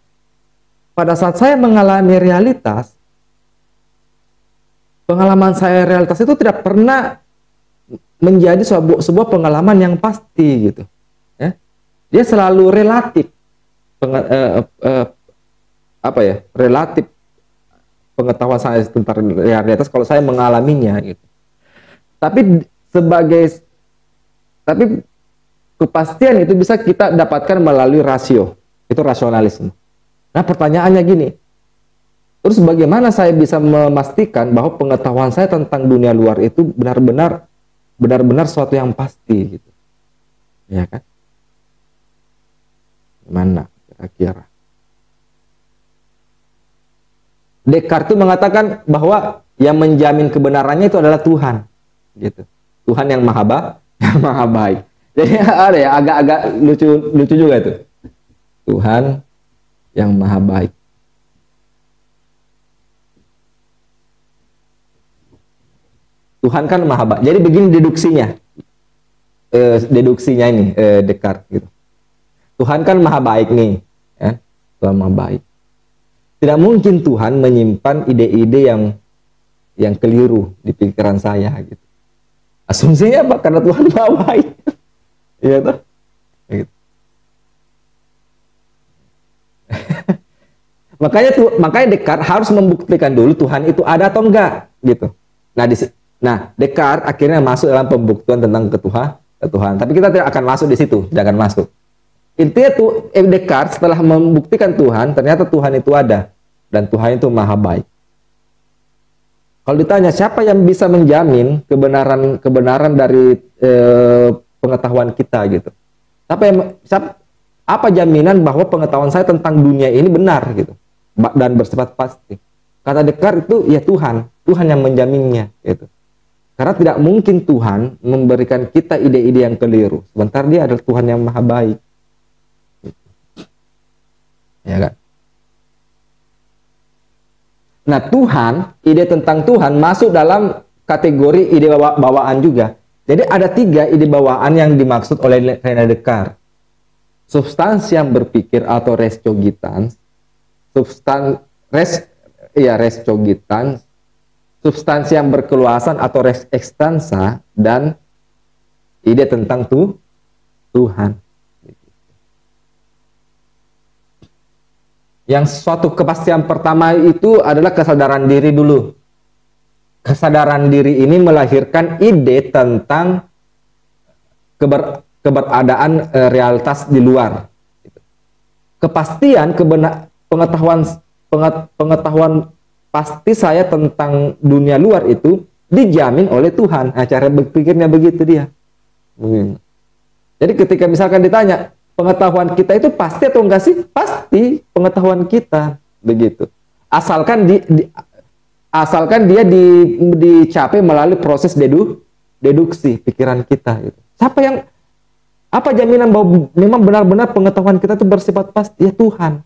pada saat saya mengalami realitas, pengalaman saya realitas itu tidak pernah menjadi sebuah pengalaman yang pasti gitu. Ya. Dia selalu relatif, relatif pengetahuan saya tentang realitas kalau saya mengalaminya gitu. Tapi kepastian itu bisa kita dapatkan melalui rasio, itu rasionalisme. Nah pertanyaannya gini, terus bagaimana saya bisa memastikan bahwa pengetahuan saya tentang dunia luar itu benar-benar suatu yang pasti gitu, ya kan? Gimana kira-kira? Descartes itu mengatakan bahwa yang menjamin kebenarannya itu adalah Tuhan, gitu. Tuhan yang maha baik. Jadi ada ya agak-agak lucu juga itu. Tuhan yang maha baik. Tuhan kan maha baik. Jadi begini deduksinya. Deduksinya ini Descartes gitu. Tuhan kan maha baik nih, ya. Tuhan maha baik. Tidak mungkin Tuhan menyimpan ide-ide yang keliru di pikiran saya gitu. Asumsinya apa? Karena Tuhan maha baik. Iya tuh. Gitu. makanya Descartes harus membuktikan dulu Tuhan itu ada atau enggak gitu. Nah, Descartes akhirnya masuk dalam pembuktian tentang ketuhanan. Tapi kita tidak akan masuk di situ, jangan masuk. Intinya tuh Descartes setelah membuktikan Tuhan, ternyata Tuhan itu ada dan Tuhan itu maha baik. Kalau ditanya siapa yang bisa menjamin kebenaran dari pengetahuan kita gitu. Apa jaminan bahwa pengetahuan saya tentang dunia ini benar gitu dan bersifat pasti? Kata Descartes itu ya Tuhan yang menjaminnya gitu. Karena tidak mungkin Tuhan memberikan kita ide-ide yang keliru. Sebentar dia adalah Tuhan yang maha baik. Ya kan? Nah ide tentang Tuhan masuk dalam kategori ide bawaan juga. Jadi ada 3 ide bawaan yang dimaksud oleh René Descartes. Substansi yang berpikir atau res cogitans. Res cogitans. Substansi yang berkeluasan atau res extensa, dan ide tentang Tuhan. Yang suatu kepastian pertama itu adalah kesadaran diri dulu. Kesadaran diri ini melahirkan ide tentang keberadaan realitas di luar. Kepastian pengetahuan pasti saya tentang dunia luar itu dijamin oleh Tuhan. Nah, cara berpikirnya begitu dia. Jadi ketika misalkan ditanya, pengetahuan kita itu pasti atau enggak sih? Pasti pengetahuan kita begitu. Asalkan dia dicapai melalui proses deduksi pikiran kita gitu. Apa jaminan bahwa memang benar-benar pengetahuan kita itu bersifat pasti? Ya Tuhan.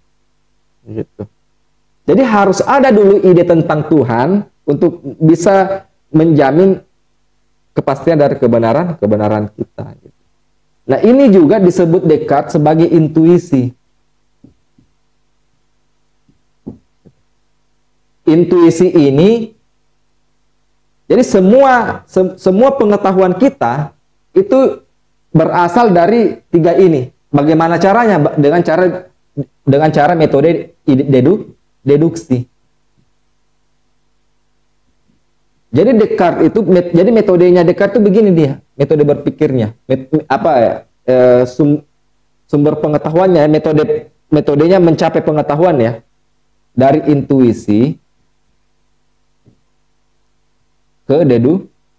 Gitu. Jadi harus ada dulu ide tentang Tuhan untuk bisa menjamin kepastian dari kebenaran kita. Gitu. Nah ini juga disebut Descartes sebagai intuisi. Intuisi ini, jadi semua pengetahuan kita itu berasal dari 3 ini. Bagaimana caranya? Dengan cara metode deduksi. Jadi Descartes itu, jadi metodenya Descartes itu begini dia, metode berpikirnya, sumber pengetahuannya, metodenya mencapai pengetahuan ya, dari intuisi ke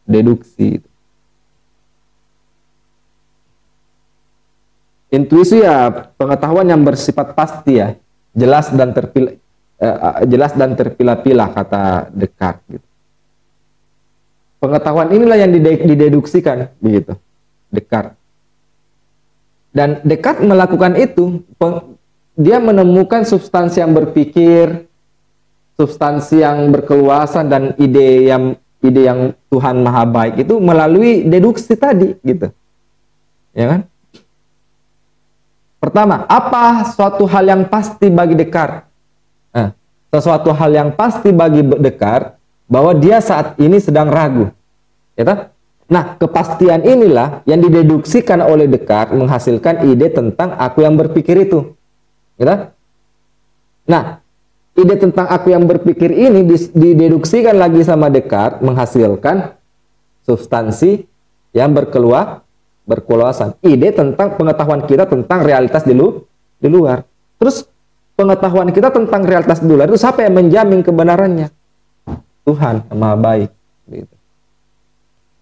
deduksi. Intuisi ya pengetahuan yang bersifat pasti ya, jelas dan terpilah-pilah kata Descartes gitu. Pengetahuan inilah yang dideduksikan begitu Descartes. Dan Descartes melakukan itu, dia menemukan substansi yang berpikir, substansi yang berkeluasan dan ide yang Tuhan maha baik itu melalui deduksi tadi gitu. Ya kan? Pertama, apa suatu hal yang pasti bagi Descartes? Nah, sesuatu hal yang pasti bagi Descartes bahwa dia saat ini sedang ragu. Ya kan? Nah, kepastian inilah yang dideduksikan oleh Descartes menghasilkan ide tentang aku yang berpikir itu. Ya kan? Nah, ide tentang aku yang berpikir ini dideduksikan lagi sama Descartes menghasilkan substansi yang berkeluasan. Ide tentang pengetahuan kita tentang realitas di luar. Terus pengetahuan kita tentang realitas di luar itu siapa yang menjamin kebenarannya? Tuhan yang maha baik. Gitu.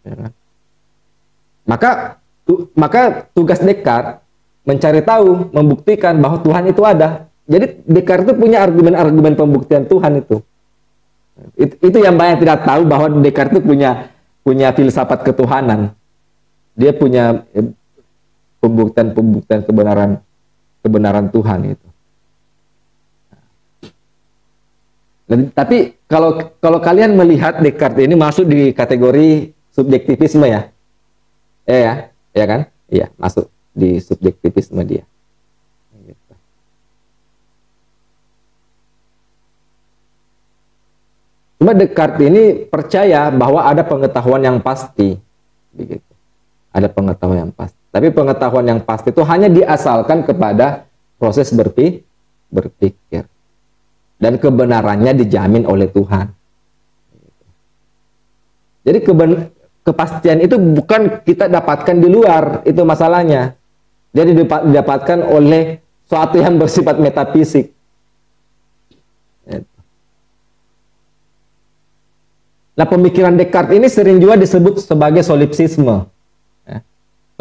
Ya kan? Maka tugas Descartes mencari tahu, membuktikan bahwa Tuhan itu ada. Jadi Descartes itu punya argumen-argumen pembuktian Tuhan itu. Itu yang banyak tidak tahu bahwa Descartes itu punya filsafat ketuhanan. Dia punya pembuktian kebenaran Tuhan itu. Tapi kalau kalian melihat Descartes ini masuk di kategori subjektivisme ya. Ya kan? Iya, masuk di subjektivisme dia. Gitu. Cuma Descartes ini percaya bahwa ada pengetahuan yang pasti, begitu. Ada pengetahuan yang pasti. Tapi pengetahuan yang pasti itu hanya diasalkan kepada proses berpikir. Dan kebenarannya dijamin oleh Tuhan. Jadi kepastian itu bukan kita dapatkan di luar, itu masalahnya. Jadi didapatkan oleh suatu yang bersifat metafisik. Nah, pemikiran Descartes ini sering juga disebut sebagai solipsisme.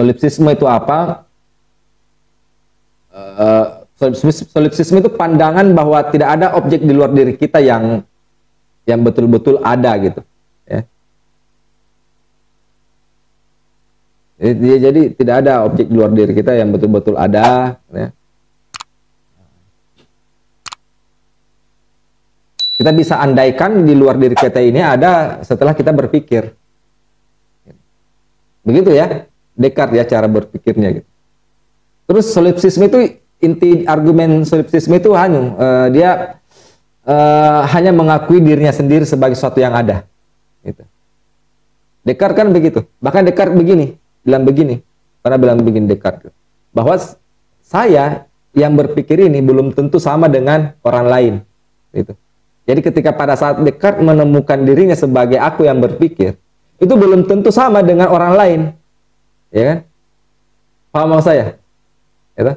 Solipsisme itu apa? Solipsisme itu pandangan bahwa tidak ada objek di luar diri kita yang betul-betul ada gitu. Ya. Jadi tidak ada objek di luar diri kita yang betul-betul ada. Ya. Kita bisa andaikan di luar diri kita ini ada setelah kita berpikir. Begitu ya, Descartes ya cara berpikirnya gitu. Terus solipsisme itu inti argumen solipsisme itu dia hanya mengakui dirinya sendiri sebagai sesuatu yang ada. Gitu. Descartes kan begitu. Bahkan Descartes bilang begini Descartes bahwa saya yang berpikir ini belum tentu sama dengan orang lain. Gitu. Jadi ketika pada saat Descartes menemukan dirinya sebagai aku yang berpikir, itu belum tentu sama dengan orang lain. Ya kan? Paham maksud saya? Gitu.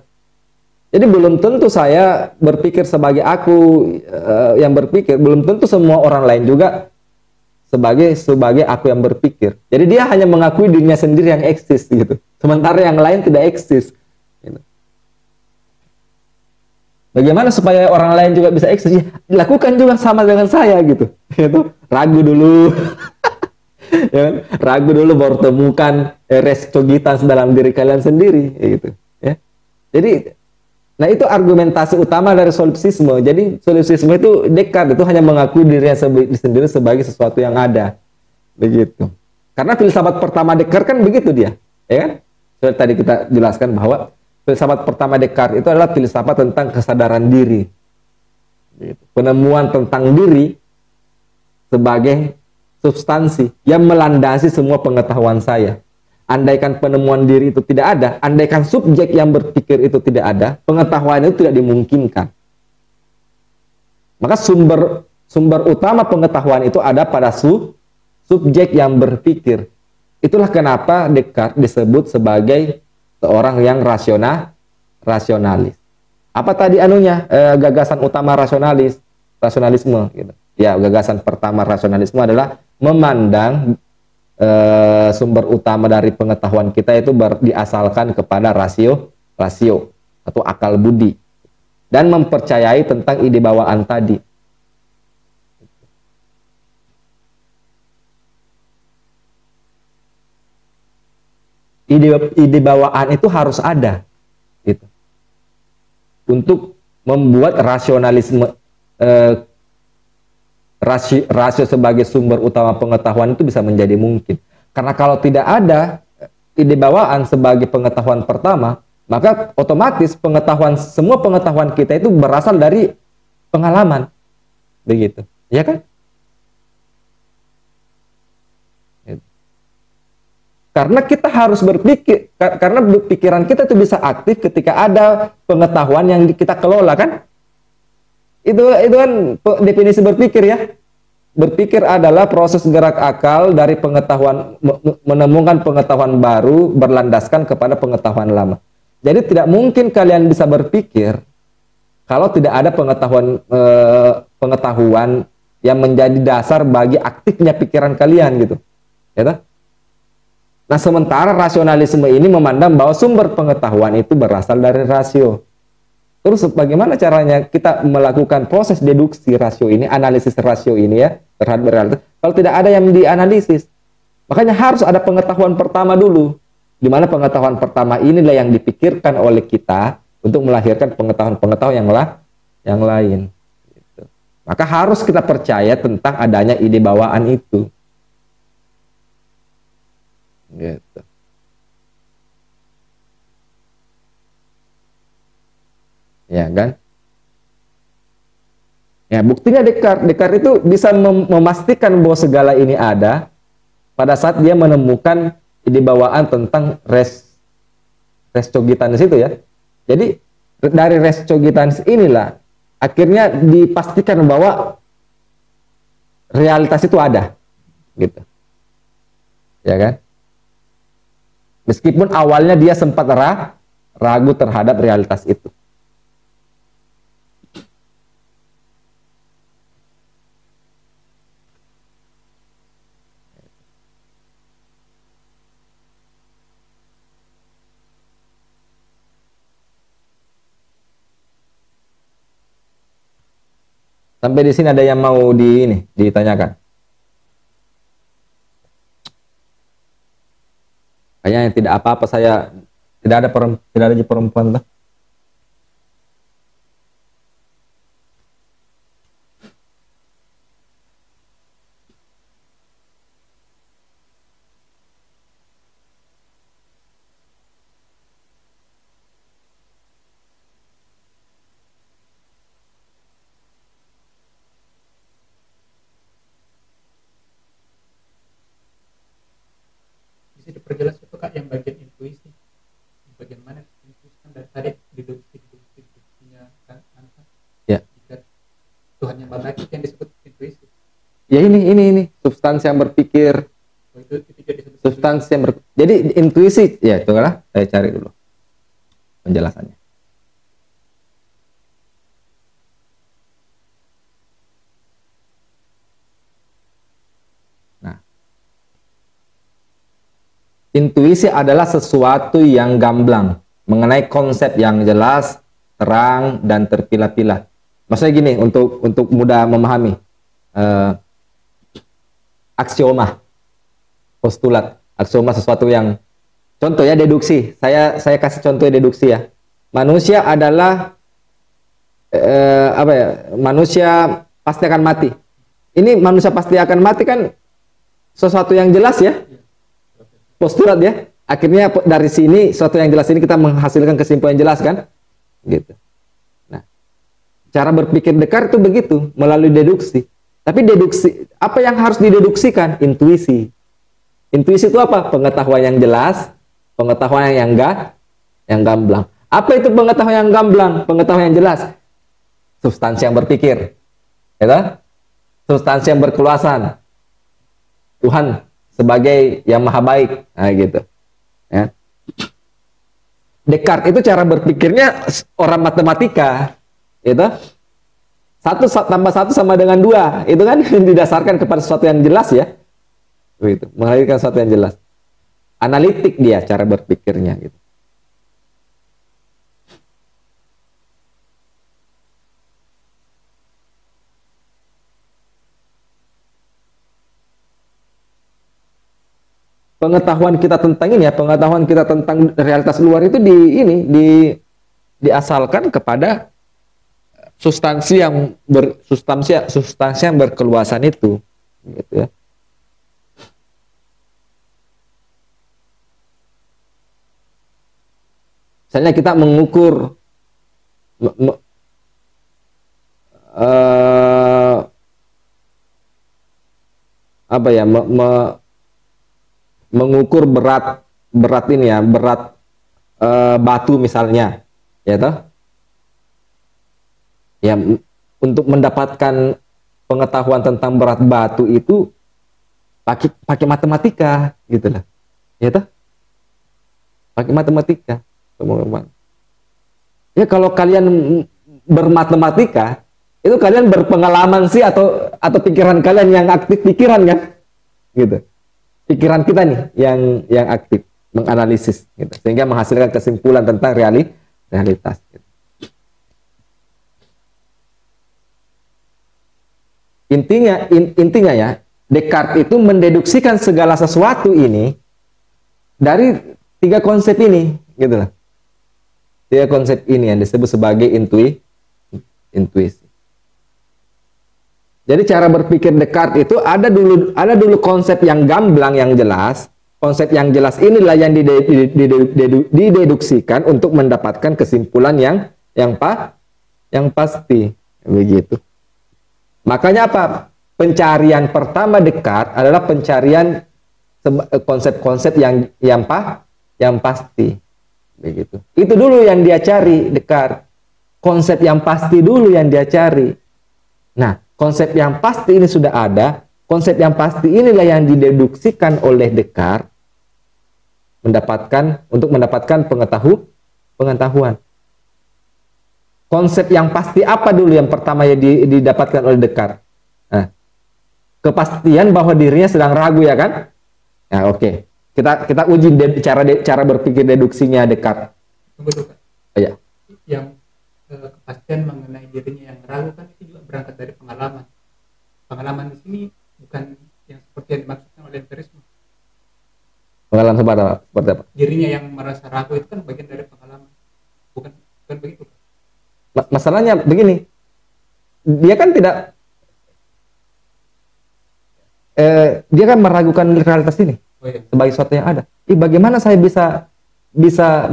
Jadi belum tentu saya berpikir sebagai aku yang berpikir, belum tentu semua orang lain juga sebagai aku yang berpikir. Jadi dia hanya mengakui dirinya sendiri yang eksis gitu. Sementara yang lain tidak eksis. Gitu. Bagaimana supaya orang lain juga bisa eksis? Ya, dilakukan juga sama dengan saya gitu. Gitu. Ragu dulu. Ya kan? Ragu dulu baru temukan res cogitans dalam diri kalian sendiri gitu. Ya. Jadi nah itu argumentasi utama dari solipsisme. Jadi solipsisme itu Descartes itu hanya mengakui dirinya sendiri sebagai sesuatu yang ada. Begitu. Karena filsafat pertama Descartes kan begitu dia, ya kan? Seperti tadi kita jelaskan bahwa filsafat pertama Descartes itu adalah filsafat tentang kesadaran diri. Begitu. Penemuan tentang diri sebagai substansi yang melandasi semua pengetahuan saya. Andaikan penemuan diri itu tidak ada, andaikan subjek yang berpikir itu tidak ada, pengetahuan itu tidak dimungkinkan. Maka sumber utama pengetahuan itu ada pada subjek yang berpikir. Itulah kenapa Descartes disebut sebagai seorang yang rasionalis. Apa tadi gagasan utama rasionalisme gitu. Ya, gagasan pertama rasionalisme adalah memandang sumber utama dari pengetahuan kita itu diasalkan kepada rasio atau akal budi dan mempercayai tentang ide bawaan tadi. Ide bawaan itu harus ada gitu. Untuk membuat rasionalisme rasio sebagai sumber utama pengetahuan itu bisa menjadi mungkin. Karena kalau tidak ada ide bawaan sebagai pengetahuan pertama, maka otomatis semua pengetahuan kita itu berasal dari pengalaman. Begitu. Ya kan? Karena kita harus berpikir, karena pikiran kita itu bisa aktif ketika ada pengetahuan yang kita kelola kan? Itu kan definisi berpikir ya. Berpikir adalah proses gerak akal dari pengetahuan, menemukan pengetahuan baru berlandaskan kepada pengetahuan lama. Jadi tidak mungkin kalian bisa berpikir kalau tidak ada pengetahuan yang menjadi dasar bagi aktifnya pikiran kalian gitu. Ya. Nah, sementara rasionalisme ini memandang bahwa sumber pengetahuan itu berasal dari rasio. Terus bagaimana caranya kita melakukan proses deduksi rasio ini, analisis rasio ini ya, terhadap realitas, kalau tidak ada yang dianalisis? Makanya harus ada pengetahuan pertama dulu, di mana pengetahuan pertama inilah yang dipikirkan oleh kita untuk melahirkan pengetahuan-pengetahuan yang lain. Gitu. Maka harus kita percaya tentang adanya ide bawaan itu. Gitu. Ya kan? Ya, buktinya Descartes itu bisa memastikan bahwa segala ini ada pada saat dia menemukan ide bawaan tentang res cogitans itu ya. Jadi dari res cogitans inilah akhirnya dipastikan bahwa realitas itu ada, gitu. Ya kan? Meskipun awalnya dia sempat ragu terhadap realitas itu. Sampai di sini ada yang mau ditanyakan? Kayaknya tidak apa-apa, saya tidak ada perempuan tuh. Bisa diperjelas itu Kak yang bagian intuisi, bagian mana intuisi kan dari tadi deduksinya kan ya. Jika Tuhan yang Maha Esa yang disebut intuisi. Ya ini substansi yang berpikir. Itu disebut Substansi yang jadi intuisi ya, itu lah saya cari dulu penjelasannya. Intuisi adalah sesuatu yang gamblang, mengenai konsep yang jelas, terang, dan terpilah-pilah. Maksudnya gini, untuk mudah memahami, aksioma, postulat, aksioma sesuatu yang, contoh ya deduksi. Saya kasih contoh deduksi ya. Manusia adalah manusia pasti akan mati. Ini manusia pasti akan mati kan sesuatu yang jelas ya. Postulat ya, akhirnya dari sini suatu yang jelas ini kita menghasilkan kesimpulan yang jelas kan, gitu. Nah, cara berpikir Descartes itu begitu melalui deduksi. Tapi deduksi apa yang harus dideduksikan? Intuisi. Intuisi itu apa? Pengetahuan yang jelas, pengetahuan yang gamblang. Apa itu pengetahuan yang gamblang? Pengetahuan yang jelas. Substansi yang berpikir, ya, substansi yang berkeluasan. Tuhan sebagai yang maha baik, nah gitu. Ya. Descartes itu cara berpikirnya orang matematika, gitu. 1 tambah 1 sama dengan 2, itu kan didasarkan kepada sesuatu yang jelas ya, gitu. Melahirkan sesuatu yang jelas. Analitik dia cara berpikirnya, gitu. Pengetahuan kita tentang ini ya, pengetahuan kita tentang realitas luar itu diasalkan kepada substansi yang berkeluasan itu, gitu ya. Misalnya kita mengukur mengukur berat ini ya, berat batu misalnya, ya toh? Ya, untuk mendapatkan pengetahuan tentang berat batu itu pakai matematika, gitu lah, ya toh? Pakai matematika, teman-teman. Ya kalau kalian bermatematika, itu kalian berpengalaman sih atau pikiran kalian yang aktif pikiran kan, gitu. Pikiran kita nih yang aktif menganalisis, gitu, sehingga menghasilkan kesimpulan tentang realitas. Gitu. Intinya ya, Descartes itu mendeduksikan segala sesuatu ini dari 3 konsep ini, gitu lah. 3 konsep ini yang disebut sebagai intuisi. Jadi cara berpikir Descartes itu ada dulu konsep yang gamblang yang jelas. Konsep yang jelas inilah yang dideduksikan untuk mendapatkan kesimpulan yang pasti, begitu. Makanya apa? Pencarian pertama Descartes adalah pencarian konsep-konsep yang pasti, begitu. Itu dulu yang dia cari Descartes. Konsep yang pasti dulu yang dia cari. Nah, konsep yang pasti ini sudah ada. Konsep yang pasti inilah yang dideduksikan oleh Descartes untuk mendapatkan pengetahuan. Konsep yang pasti apa dulu yang pertama yang didapatkan oleh Descartes? Nah, kepastian bahwa dirinya sedang ragu, ya kan? Nah, oke. Kita uji cara berpikir deduksinya Descartes. Tunggu dulu, Kak. Oh, ya. Yang kepastian mengenai dirinya yang ragu kan itu juga berangkat dari pengalaman. Pengalaman di sini bukan yang seperti yang dimaksudkan oleh empirisme. Pengalaman seperti apa? Dirinya yang merasa ragu itu kan bagian dari pengalaman. Bukan begitu. Masalahnya begini. Dia kan tidak dia kan meragukan realitas ini sebagai sesuatu yang ada. Bagaimana saya bisa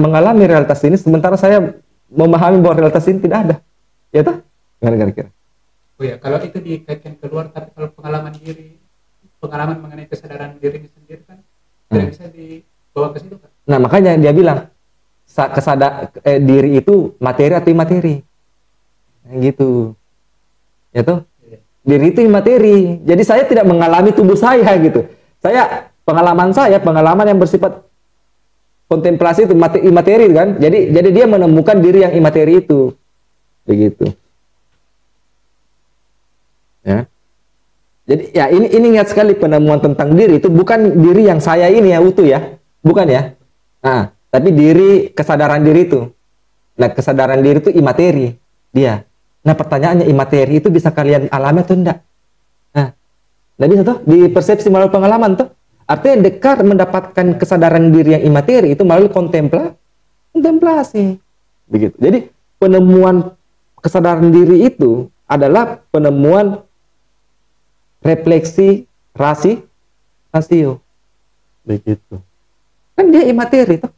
mengalami realitas ini sementara saya memahami bahwa realitas ini tidak ada, ya toh? Gimana kira-kira? Oh ya, kalau itu dikaitkan keluar, tapi kalau pengalaman mengenai kesadaran diri sendiri kan tidak bisa dibawa ke situ, kan? Nah, makanya dia bilang diri itu materi atau imateri, gitu, ya toh? Diri itu imateri. Jadi saya tidak mengalami tubuh saya, gitu. Pengalaman yang bersifat kontemplasi itu imateri, kan? Jadi dia menemukan diri yang imateri itu, begitu. Ya. Jadi ya ini ingat sekali penemuan tentang diri itu bukan diri yang saya ini ya utuh ya, bukan ya. Nah, tapi kesadaran diri itu. Nah, kesadaran diri itu imateri dia. Nah, pertanyaannya imateri itu bisa kalian alami atau enggak? Nah, bisa tuh dipersepsi melalui pengalaman tuh. Artinya Descartes mendapatkan kesadaran diri yang imateri itu melalui kontemplasi. Begitu. Jadi penemuan kesadaran diri itu adalah penemuan refleksi rasio. Begitu. Kan dia imateri toh.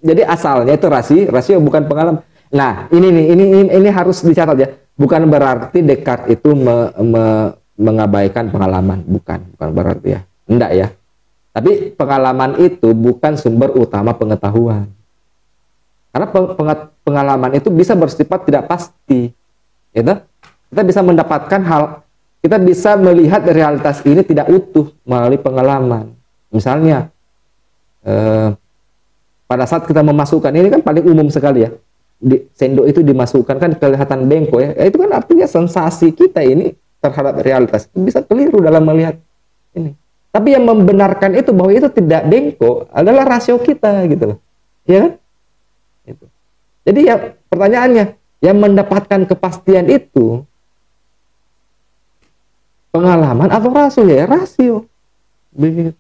Jadi asalnya itu rasio bukan pengalaman. Nah, ini harus dicatat ya. Bukan berarti Descartes itu mengabaikan pengalaman, bukan berarti ya. Enggak ya. Tapi pengalaman itu bukan sumber utama pengetahuan. Karena pengalaman itu bisa bersifat tidak pasti. Gitu? Kita bisa mendapatkan kita bisa melihat realitas ini tidak utuh melalui pengalaman. Misalnya pada saat kita memasukkan, ini kan paling umum sekali ya. Sendok itu dimasukkan kan kelihatan bengkok ya. Itu kan artinya sensasi kita ini terhadap realitas itu bisa keliru dalam melihat ini. Tapi yang membenarkan itu bahwa itu tidak bengkok adalah rasio kita gitu loh. Ya kan? Itu. Jadi ya pertanyaannya, yang mendapatkan kepastian itu pengalaman atau rasio? Ya rasio. Begitu.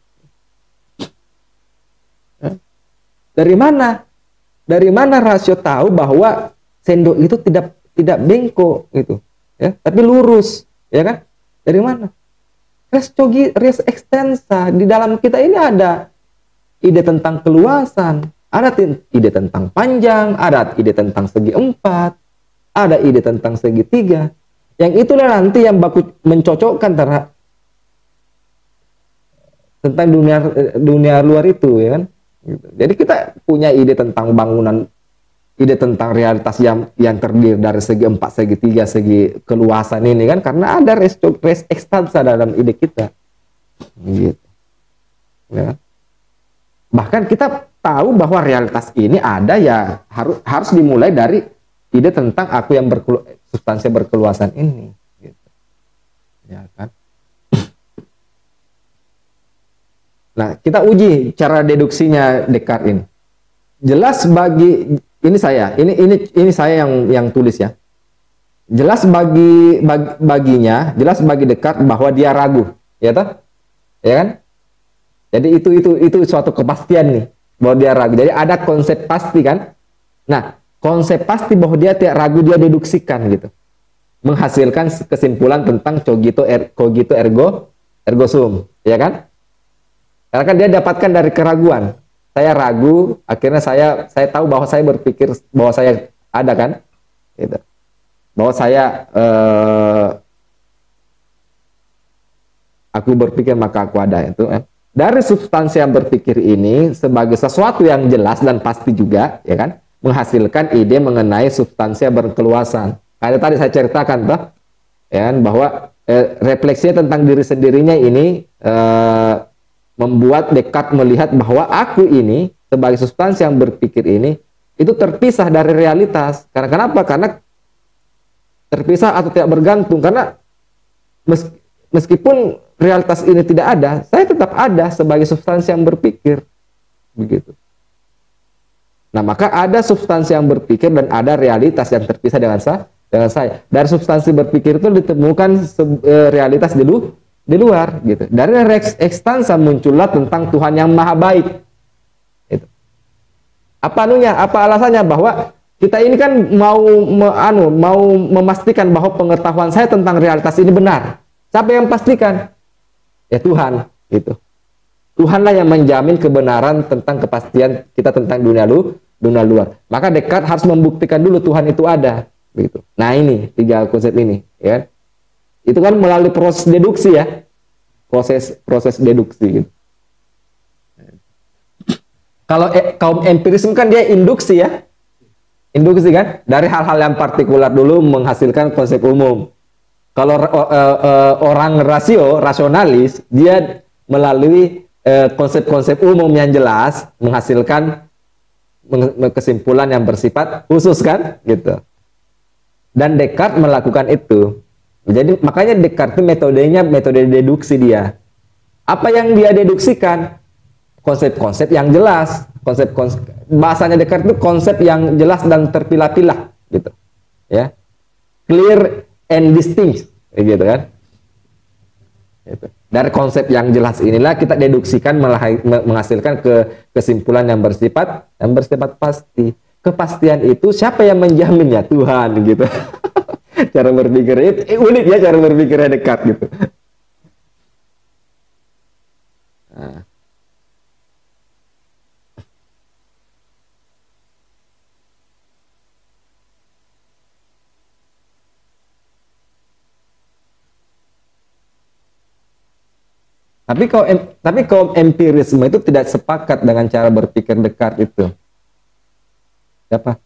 Ya. Dari mana? Dari mana rasio tahu bahwa sendok itu tidak bengkok gitu, ya, tapi lurus, ya kan? Dari mana? Res extensa di dalam kita ini ada ide tentang keluasan, ada ide tentang panjang, ada ide tentang segi 4, ada ide tentang segi 3. Yang itulah nanti yang baku mencocokkan tentang dunia luar itu, ya kan? Jadi kita punya ide tentang bangunan, ide tentang realitas yang terdiri dari segi 4, segi 3, segi keluasan ini kan karena ada res ekstansa dalam ide kita. Gitu. Ya. Bahkan kita tahu bahwa realitas ini ada ya harus dimulai dari ide tentang aku yang substansi berkeluasan ini. Gitu. Ya kan? Nah, kita uji cara deduksinya Descartes ini. Jelas bagi ini saya yang tulis ya. Jelas baginya, jelas bagi Descartes bahwa dia ragu, ya toh? Ya kan? Jadi itu suatu kepastian nih bahwa dia ragu. Jadi ada konsep pasti kan? Nah, konsep pasti bahwa dia tidak ragu, dia deduksikan gitu, menghasilkan kesimpulan tentang cogito ergo sum, ya kan? Karena kan dia dapatkan dari keraguan. Saya ragu, akhirnya saya tahu bahwa saya berpikir bahwa saya ada kan, gitu. Bahwa saya aku berpikir maka aku ada itu. Dari substansi yang berpikir ini sebagai sesuatu yang jelas dan pasti juga, ya kan, menghasilkan ide mengenai substansi yang berkeluasan. Kayak tadi saya ceritakan, toh, ya kan, bahwa refleksinya tentang diri sendirinya ini membuat Descartes melihat bahwa aku ini sebagai substansi yang berpikir ini itu terpisah dari realitas. Karena kenapa? Karena terpisah atau tidak bergantung. Karena meskipun realitas ini tidak ada, saya tetap ada sebagai substansi yang berpikir, begitu. Nah, maka ada substansi yang berpikir dan ada realitas yang terpisah dengan saya. Dari substansi berpikir itu ditemukan realitas di luar, gitu. Dari ekstansa muncullah tentang Tuhan yang maha baik. Itu. Apa alasannya? Bahwa kita ini kan mau memastikan bahwa pengetahuan saya tentang realitas ini benar. Siapa yang pastikan? Ya Tuhan, gitu. Tuhanlah yang menjamin kebenaran tentang kepastian kita tentang dunia luar. Maka Descartes harus membuktikan dulu Tuhan itu ada, begitu. Nah, ini 3 konsep ini, ya. Itu kan melalui proses deduksi, ya. Proses deduksi, gitu. Kalau kaum empirisme kan dia induksi, ya. Induksi kan, dari hal-hal yang partikular dulu menghasilkan konsep umum. Kalau orang rasionalis, dia melalui konsep-konsep umum yang jelas menghasilkan kesimpulan yang bersifat khusus, kan, gitu. Dan Descartes melakukan itu. Jadi makanya Descartes itu metode deduksi dia. Apa yang dia deduksikan? Konsep-konsep yang jelas. Bahasanya Descartes itu konsep yang jelas dan terpilah-pilah, gitu. Ya. Clear and distinct, gitu kan. Gitu. Dari konsep yang jelas inilah kita deduksikan menghasilkan kesimpulan yang bersifat pasti. Kepastian itu siapa yang menjaminnya? Tuhan, gitu. Cara berpikir itu unik, ya, cara berpikirnya Descartes, gitu. Nah. Tapi kaum empirisme itu tidak sepakat dengan cara berpikir Descartes itu. Siapa?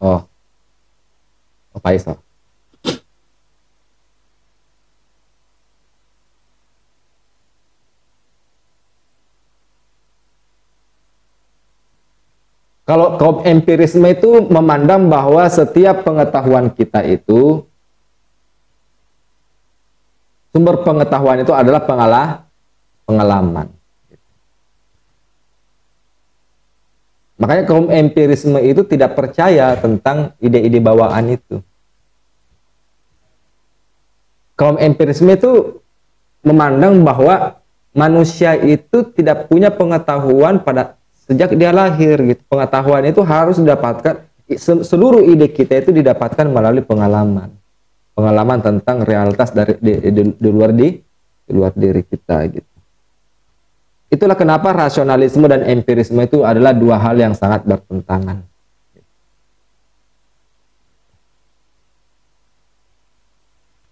Oh, Faisal. Kalau kaum empirisme itu memandang bahwa setiap pengetahuan kita itu, sumber pengetahuan itu adalah pengalaman. Makanya kaum empirisme itu tidak percaya tentang ide-ide bawaan itu. Kaum empirisme itu memandang bahwa manusia itu tidak punya pengetahuan pada sejak dia lahir, gitu. Pengetahuan itu harus didapatkan, seluruh ide kita itu didapatkan melalui pengalaman tentang realitas di luar diri kita, gitu. Itulah kenapa rasionalisme dan empirisme itu adalah dua hal yang sangat bertentangan.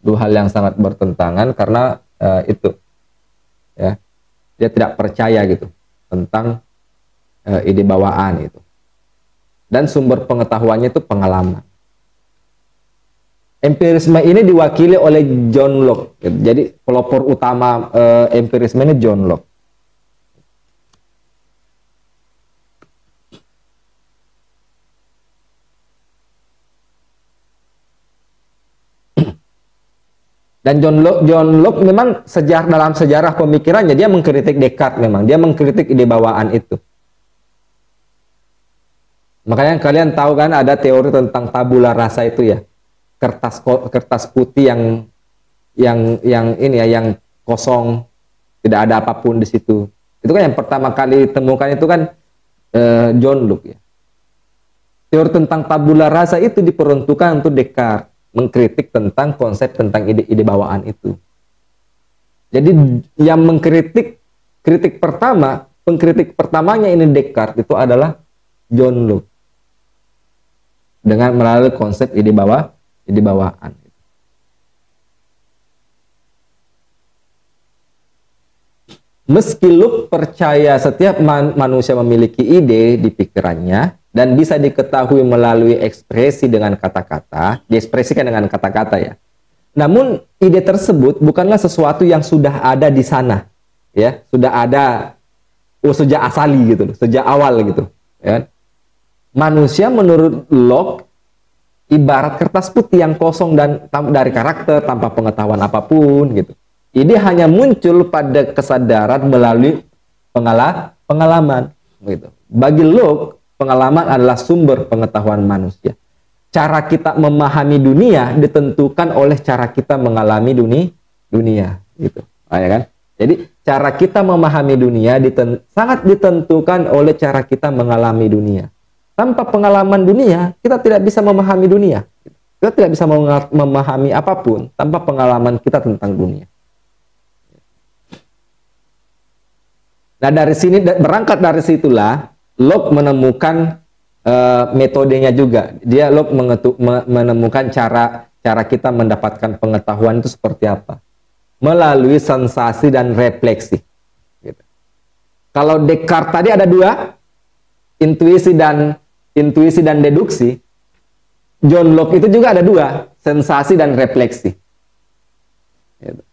Dua hal yang sangat bertentangan karena itu, ya, dia tidak percaya, gitu, tentang ide bawaan itu. Dan sumber pengetahuannya itu pengalaman. Empirisme ini diwakili oleh John Locke. Jadi pelopor utama empirisme ini John Locke. Dan John Locke memang dalam sejarah pemikirannya dia mengkritik Descartes, memang dia mengkritik ide bawaan itu. Makanya kalian tahu kan ada teori tentang tabula rasa itu, ya. Kertas putih yang ini ya, yang kosong, tidak ada apapun di situ. Itu kan yang pertama kali ditemukan itu kan John Locke, ya. Teori tentang tabula rasa itu diperuntukkan untuk Descartes mengkritik tentang konsep tentang ide-ide bawaan itu. Jadi yang kritik pertama, pengkritik pertamanya ini Descartes itu adalah John Locke dengan melalui konsep ide bawaan. Meski Locke percaya setiap manusia memiliki ide di pikirannya dan bisa diketahui melalui ekspresi dengan kata-kata, diekspresikan dengan kata-kata ya. Namun ide tersebut bukanlah sesuatu yang sudah ada di sana, ya, sudah ada sejak asali gitu, sejak awal gitu. Ya. Manusia menurut Locke ibarat kertas putih yang kosong dan dari karakter tanpa pengetahuan apapun gitu. Ide hanya muncul pada kesadaran melalui pengalaman gitu. Bagi Locke, pengalaman adalah sumber pengetahuan manusia. Cara kita memahami dunia ditentukan oleh cara kita mengalami dunia gitu. Ya kan? Jadi cara kita memahami dunia sangat ditentukan oleh cara kita mengalami dunia. Tanpa pengalaman dunia, kita tidak bisa memahami dunia. Kita tidak bisa memahami apapun tanpa pengalaman kita tentang dunia. Nah, berangkat dari situlah Locke menemukan metodenya juga. Locke menemukan cara kita mendapatkan pengetahuan itu seperti apa, melalui sensasi dan refleksi. Gitu. Kalau Descartes tadi ada dua, intuisi dan deduksi. John Locke itu juga ada dua, sensasi dan refleksi. Gitu.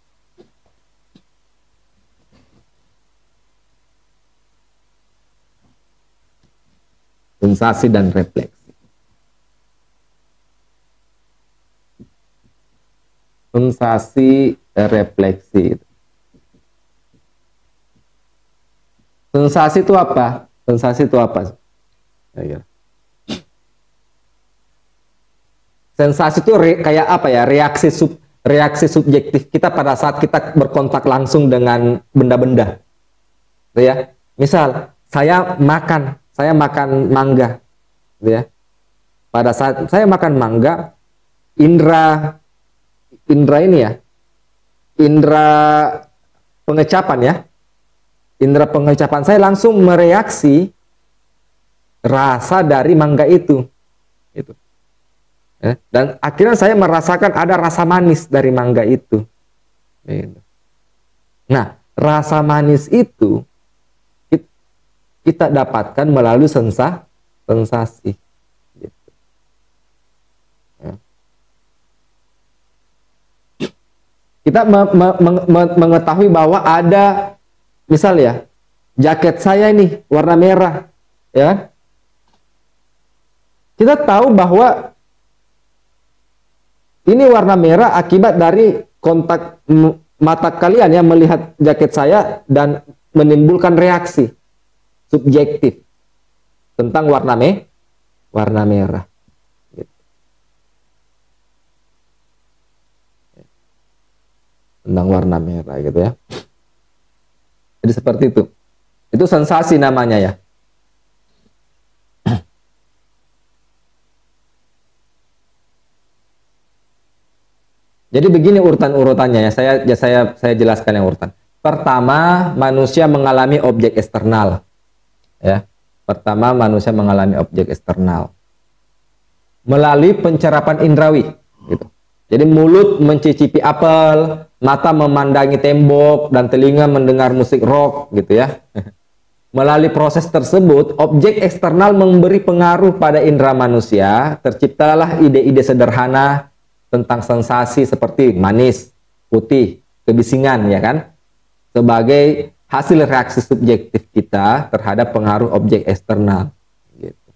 Sensasi dan refleksi. Sensasi refleksi. Sensasi itu apa? Sensasi itu apa? Sensasi itu kayak apa ya? Reaksi subjektif kita pada saat kita berkontak langsung dengan benda-benda. Ya. Misal saya makan mangga, ya. Pada saat saya makan mangga, indra ini ya, indra pengecapan ya, indra pengecapan saya langsung mereaksi rasa dari mangga itu, ya. Dan akhirnya saya merasakan ada rasa manis dari mangga itu. Nah, rasa manis itu kita dapatkan melalui sensasi. Gitu. Ya. Kita mengetahui bahwa ada, misal ya, jaket saya ini warna merah, ya. Kita tahu bahwa ini warna merah akibat dari kontak mata kalian yang melihat jaket saya dan menimbulkan reaksi subjektif tentang warna merah. Gitu. Tentang warna merah gitu ya. Jadi seperti itu. Itu sensasi namanya ya. Jadi begini urutan-urutannya ya. Saya jelaskan yang urutan. Pertama, manusia mengalami objek eksternal. Ya, pertama manusia mengalami objek eksternal melalui pencerapan indrawi, gitu. Jadi mulut mencicipi apel, mata memandangi tembok, dan telinga mendengar musik rock, gitu ya. Melalui proses tersebut, objek eksternal memberi pengaruh pada indera manusia. Terciptalah ide-ide sederhana tentang sensasi seperti manis, putih, kebisingan, ya kan? Sebagai hasil reaksi subjektif kita terhadap pengaruh objek eksternal. Gitu.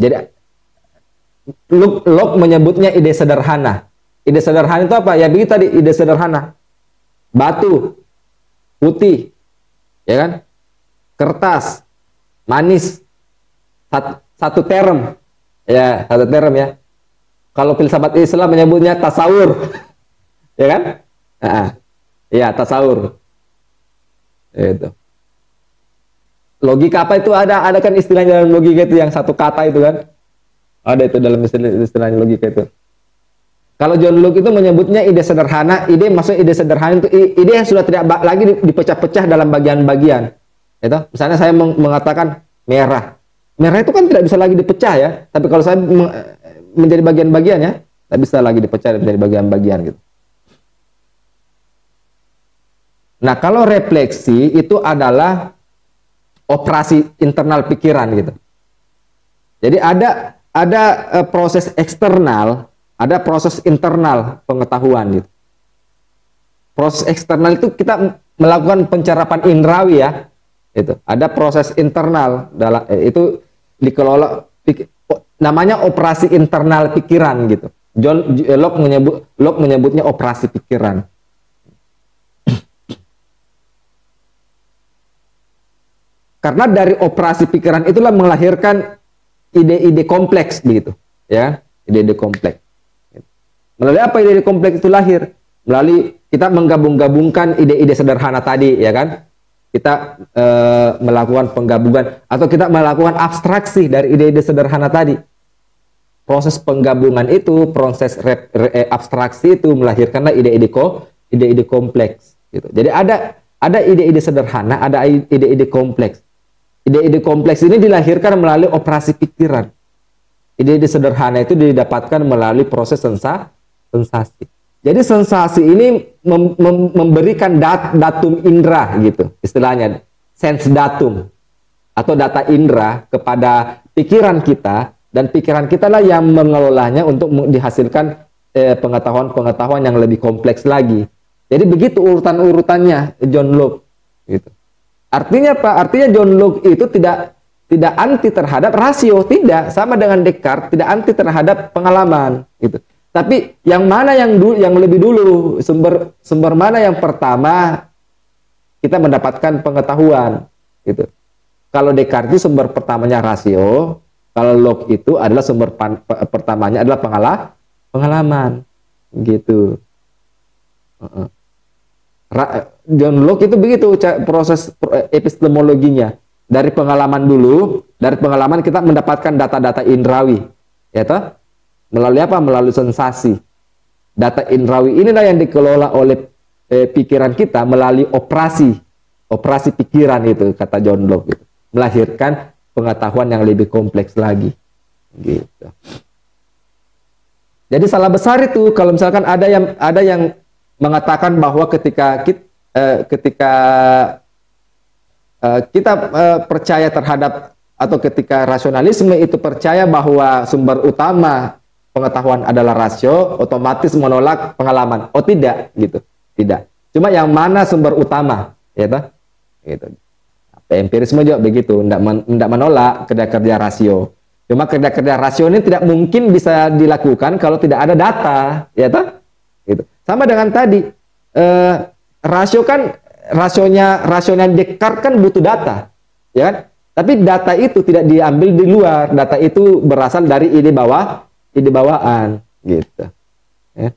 Jadi Locke menyebutnya ide sederhana. Ide sederhana itu apa? Ya begitu tadi, ide sederhana. Batu, putih, ya kan? Kertas, manis, satu term. Ya, satu term ya. Kalau filsafat Islam menyebutnya tasawur. Ya kan? Ya, tasawur. Itu. Logika apa itu ada kan istilahnya dalam logika itu yang satu kata itu kan. Ada itu dalam istilah logika itu. Kalau John Locke itu menyebutnya ide sederhana, maksudnya ide sederhana itu ide yang sudah tidak lagi dipecah-pecah dalam bagian-bagian. Itu, misalnya saya mengatakan merah. Merah itu kan tidak bisa lagi dipecah ya, tapi kalau saya menjadi bagian-bagian ya, tidak bisa lagi dipecah menjadi bagian-bagian gitu. Nah, kalau refleksi itu adalah operasi internal pikiran gitu. Jadi ada proses eksternal, ada proses internal pengetahuan gitu. Proses eksternal itu kita melakukan pencerapan indrawi ya. Itu. Ada proses internal dalam itu dikelola namanya operasi internal pikiran gitu. Locke menyebutnya operasi pikiran. Karena dari operasi pikiran itulah melahirkan ide-ide kompleks begitu, ya, ide-ide kompleks. Melalui apa ide-ide kompleks itu lahir? Melalui kita menggabung-gabungkan ide-ide sederhana tadi, ya kan? Kita melakukan penggabungan atau kita melakukan abstraksi dari ide-ide sederhana tadi. Proses penggabungan itu, proses abstraksi itu melahirkanlah ide-ide kompleks. Gitu. Jadi ada ide-ide sederhana, ada ide-ide kompleks. Ide-ide kompleks ini dilahirkan melalui operasi pikiran. Ide-ide sederhana itu didapatkan melalui proses sensasi. Jadi sensasi ini memberikan datum indera gitu, istilahnya sense datum atau data indera kepada pikiran kita, dan pikiran kita lah yang mengelolanya untuk dihasilkan pengetahuan-pengetahuan yang lebih kompleks lagi. Jadi begitu urutan-urutannya John Locke gitu. Artinya apa? Artinya John Locke itu tidak anti terhadap rasio, tidak, sama dengan Descartes, tidak anti terhadap pengalaman gitu. Tapi yang mana yang lebih dulu, sumber mana yang pertama kita mendapatkan pengetahuan gitu. Kalau Descartes itu sumber pertamanya rasio, kalau Locke itu adalah sumber pertamanya adalah pengalaman gitu. John Locke itu begitu proses epistemologinya. Dari pengalaman dulu, dari pengalaman kita mendapatkan data-data indrawi, ya toh? Melalui apa? Melalui sensasi. Data indrawi inilah yang dikelola oleh pikiran kita melalui operasi pikiran itu, kata John Locke gitu. Melahirkan pengetahuan yang lebih kompleks lagi gitu. Jadi salah besar itu kalau misalkan ada yang mengatakan bahwa ketika kita percaya terhadap, atau ketika rasionalisme itu percaya bahwa sumber utama pengetahuan adalah rasio, otomatis menolak pengalaman. Oh tidak, gitu. Tidak. Cuma yang mana sumber utama, ya toh? Gitu. Empirisme juga begitu, tidak menolak kerja-kerja rasio. Cuma kerja-kerja rasio ini tidak mungkin bisa dilakukan kalau tidak ada data, ya toh? Gitu. Sama dengan tadi, rasio kan, rasionya Descartes kan butuh data, ya kan? Tapi data itu tidak diambil di luar, data itu berasal dari ide bawaan, gitu. Ya.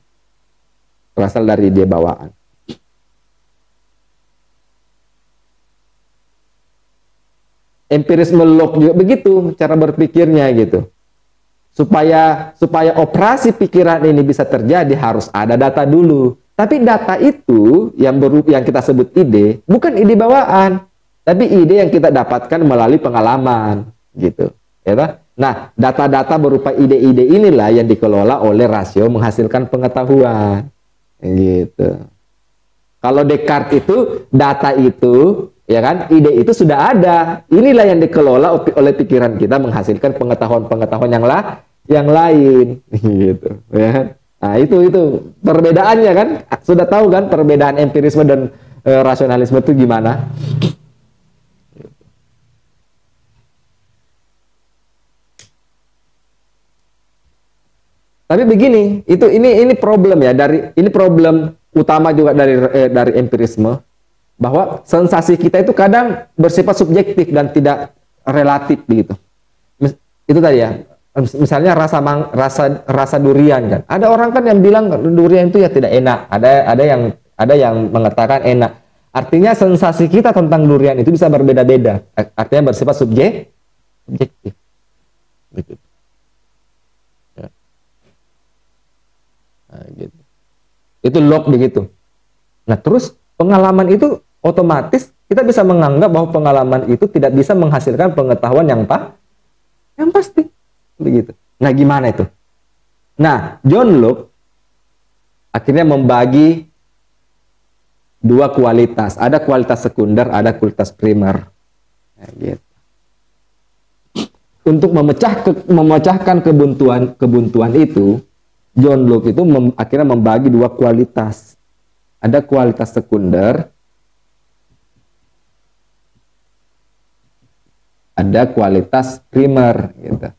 Berasal dari ide bawaan. Empirisme Locke juga begitu cara berpikirnya gitu. Supaya operasi pikiran ini bisa terjadi harus ada data dulu. Tapi data itu yang kita sebut ide bukan ide bawaan, tapi ide yang kita dapatkan melalui pengalaman gitu. Ya toh? Nah, data-data berupa ide-ide inilah yang dikelola oleh rasio menghasilkan pengetahuan. Gitu. Kalau Descartes itu data itu, ya kan, ide itu sudah ada. Inilah yang dikelola oleh pikiran kita menghasilkan pengetahuan-pengetahuan yang lain, gitu. Ya. Nah itu perbedaannya kan, sudah tahu kan perbedaan empirisme dan rasionalisme itu gimana? Tapi begini, ini problem ya, ini problem utama juga dari empirisme, bahwa sensasi kita itu kadang bersifat subjektif dan tidak relatif begitu. Itu tadi ya. Misalnya rasa durian kan. Ada orang kan yang bilang durian itu ya tidak enak. Ada yang mengatakan enak. Artinya sensasi kita tentang durian itu bisa berbeda-beda. Artinya bersifat subjektif. Gitu. Ya. Nah, gitu. Itu log begitu. Nah, terus pengalaman itu otomatis kita bisa menganggap bahwa pengalaman itu tidak bisa menghasilkan pengetahuan yang pasti. Begitu. Nah, gimana itu? Nah, John Locke akhirnya membagi dua kualitas. Ada kualitas sekunder, ada kualitas primer. Nah, gitu. Untuk memecahkan kebuntuan itu, John Locke itu akhirnya membagi dua kualitas. Ada kualitas sekunder, ada kualitas primer. Gitu.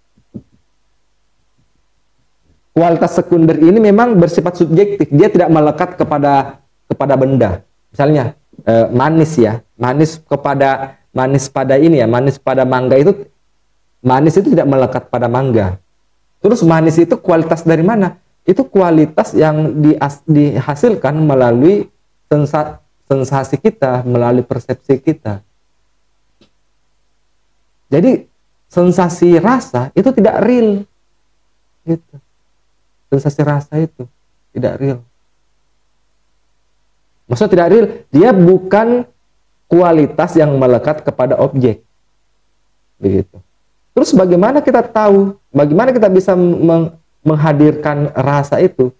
Kualitas sekunder ini memang bersifat subjektif. Dia tidak melekat kepada benda. Misalnya manis ya, manis pada mangga itu, manis itu tidak melekat pada mangga. Terus manis itu kualitas dari mana? Itu kualitas yang dihasilkan melalui sensasi kita, melalui persepsi kita. Jadi sensasi rasa itu tidak real, gitu. Sensasi rasa itu tidak real. Maksudnya tidak real, dia bukan kualitas yang melekat kepada objek. Begitu. Terus bagaimana kita tahu, bagaimana kita bisa menghadirkan rasa itu?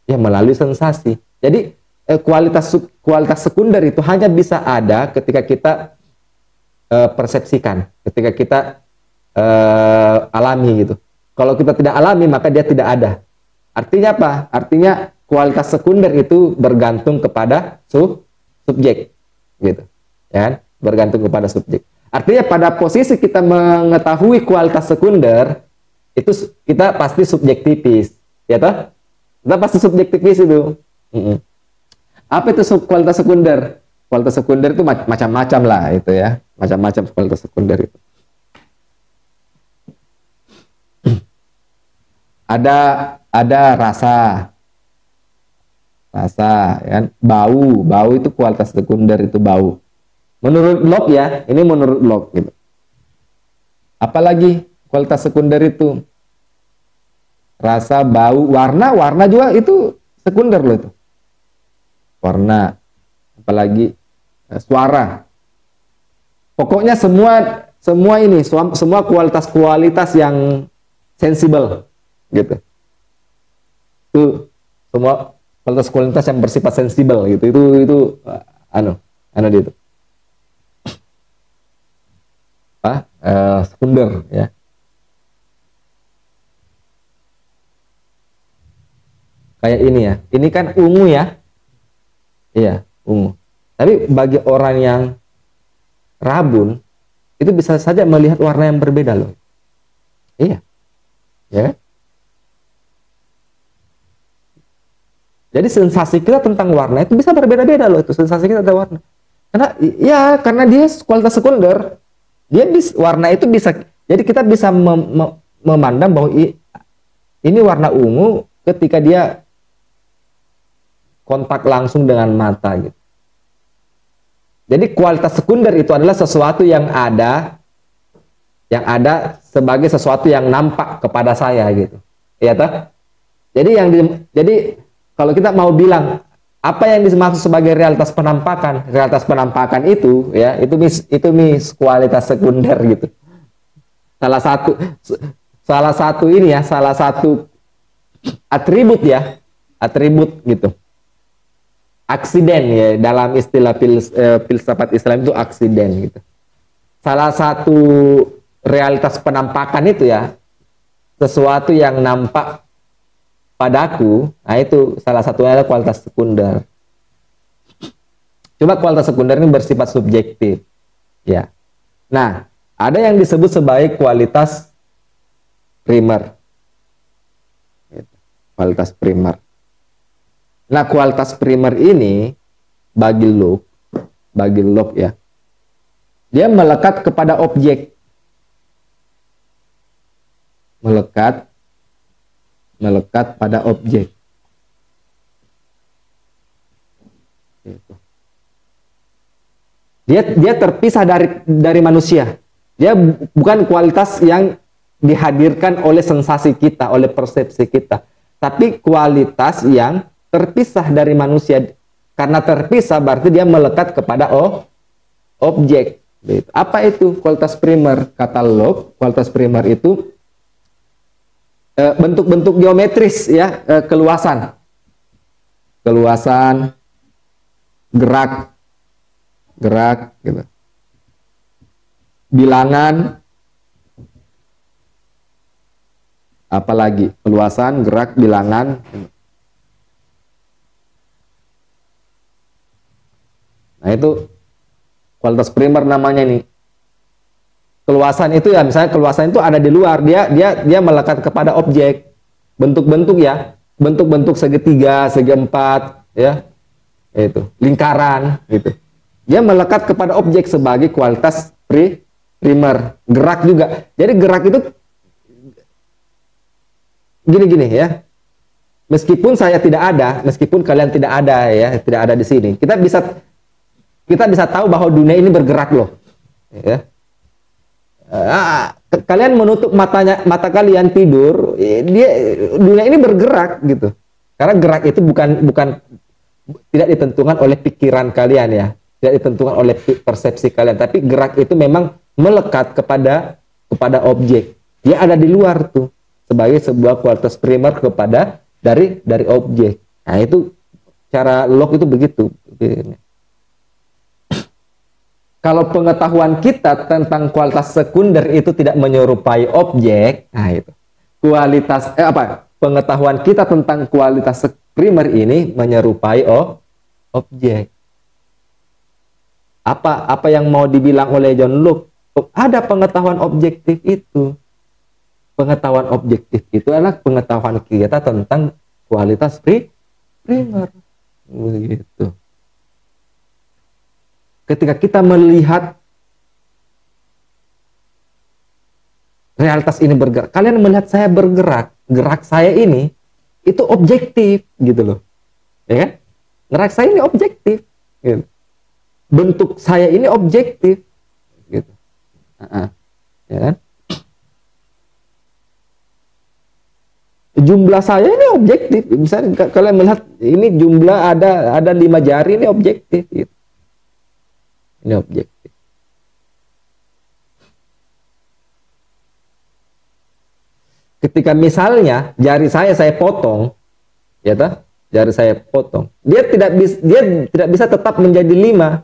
Ya melalui sensasi. Jadi kualitas sekunder itu hanya bisa ada ketika kita persepsikan, ketika kita alami gitu. Kalau kita tidak alami maka dia tidak ada. Artinya apa? Artinya kualitas sekunder itu bergantung kepada subjek, gitu, ya, bergantung kepada subjek. Artinya pada posisi kita mengetahui kualitas sekunder itu kita pasti subjektivis, ya toh? Kita pasti subjektivis itu. Apa itu kualitas sekunder? Kualitas sekunder itu macam-macam lah itu ya, macam-macam kualitas sekunder itu. Ada rasa, ya, bau itu kualitas sekunder, itu bau. Menurut Locke ya, ini menurut Locke gitu. Apalagi kualitas sekunder itu rasa, bau, warna juga itu sekunder loh itu. Warna, apalagi suara. Pokoknya semua ini, semua kualitas yang sensibel gitu. Itu semua kualitas yang bersifat sensibel gitu. Itu itu sekunder ya. Kayak ini ya. Ini kan ungu ya. Iya, ungu. Tapi bagi orang yang rabun itu bisa saja melihat warna yang berbeda loh. Iya. Ya. Jadi sensasi kita tentang warna itu bisa berbeda-beda loh, itu sensasi kita tentang warna. Karena dia kualitas sekunder. Warna itu bisa, jadi kita bisa memandang bahwa ini warna ungu ketika dia kontak langsung dengan mata gitu. Jadi kualitas sekunder itu adalah sesuatu yang ada sebagai sesuatu yang nampak kepada saya gitu. Iya toh? Jadi kalau kita mau bilang apa yang dimaksud sebagai realitas penampakan itu ya, itu kualitas sekunder gitu. Salah satu atribut gitu. Aksiden ya, dalam istilah filsafat Islam itu aksiden gitu. Salah satu realitas penampakan itu ya, sesuatu yang nampak padaku, nah itu salah satunya adalah kualitas sekunder. Cuma kualitas sekunder ini bersifat subjektif, ya. Nah, ada yang disebut sebagai kualitas primer. Kualitas primer. Nah, kualitas primer ini bagi Locke ya, dia melekat kepada objek. Melekat pada objek. Gitu. Dia terpisah dari manusia. Dia bukan kualitas yang dihadirkan oleh sensasi kita, oleh persepsi kita, tapi kualitas yang terpisah dari manusia. Karena terpisah berarti dia melekat kepada objek. Apa itu kualitas primer? Kata Locke, kualitas primer itu bentuk-bentuk geometris ya, keluasan, gerak gitu. Bilangan, apalagi keluasan, gerak, bilangan. Nah, itu kualitas primer namanya nih. Keluasan itu ya, misalnya keluasan itu ada di luar, dia melekat kepada objek. Bentuk-bentuk ya, bentuk-bentuk segitiga, segi empat ya. Itu, lingkaran gitu. Dia melekat kepada objek sebagai kualitas primer. Gerak juga. Jadi gerak itu gini-gini ya. Meskipun saya tidak ada, meskipun kalian tidak ada ya, tidak ada di sini, kita bisa tahu bahwa dunia ini bergerak loh. Ya. Kalian menutup mata kalian tidur, dunia ini bergerak gitu. Karena gerak itu bukan tidak ditentukan oleh pikiran kalian ya, tidak ditentukan oleh persepsi kalian, tapi gerak itu memang melekat kepada objek. Dia ada di luar tuh sebagai sebuah kualitas primer kepada dari objek. Nah, itu cara Locke itu begitu. Kalau pengetahuan kita tentang kualitas sekunder itu tidak menyerupai objek, nah itu. Pengetahuan kita tentang kualitas primer ini menyerupai objek. Apa yang mau dibilang oleh John Locke? Ada pengetahuan objektif itu. Pengetahuan objektif itu adalah pengetahuan kita tentang kualitas primer. Begitu. Ketika kita melihat realitas ini bergerak, kalian melihat saya bergerak, gerak saya ini itu objektif gitu loh, ya kan? Gerak saya ini objektif, gitu. Bentuk saya ini objektif, gitu, ya kan? Jumlah saya ini objektif, misalnya kalian melihat ini jumlah ada 5 jari ini objektif, gitu. Ini objektif. Ketika misalnya jari saya potong, ya toh, jari saya potong, dia tidak bisa tetap menjadi 5,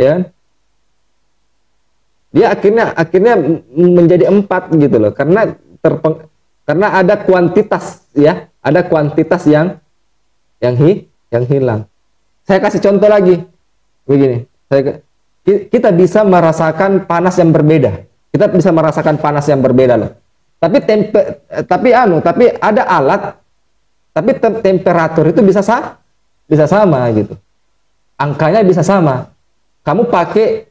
ya. Dia akhirnya menjadi 4 gitu loh, karena ada kuantitas ya, ada kuantitas yang hilang. Saya kasih contoh lagi, begini. Kita bisa merasakan panas yang berbeda. Kita bisa merasakan panas yang berbeda loh. Tapi ada alat, tapi temperatur itu bisa sama gitu. Angkanya bisa sama. Kamu pakai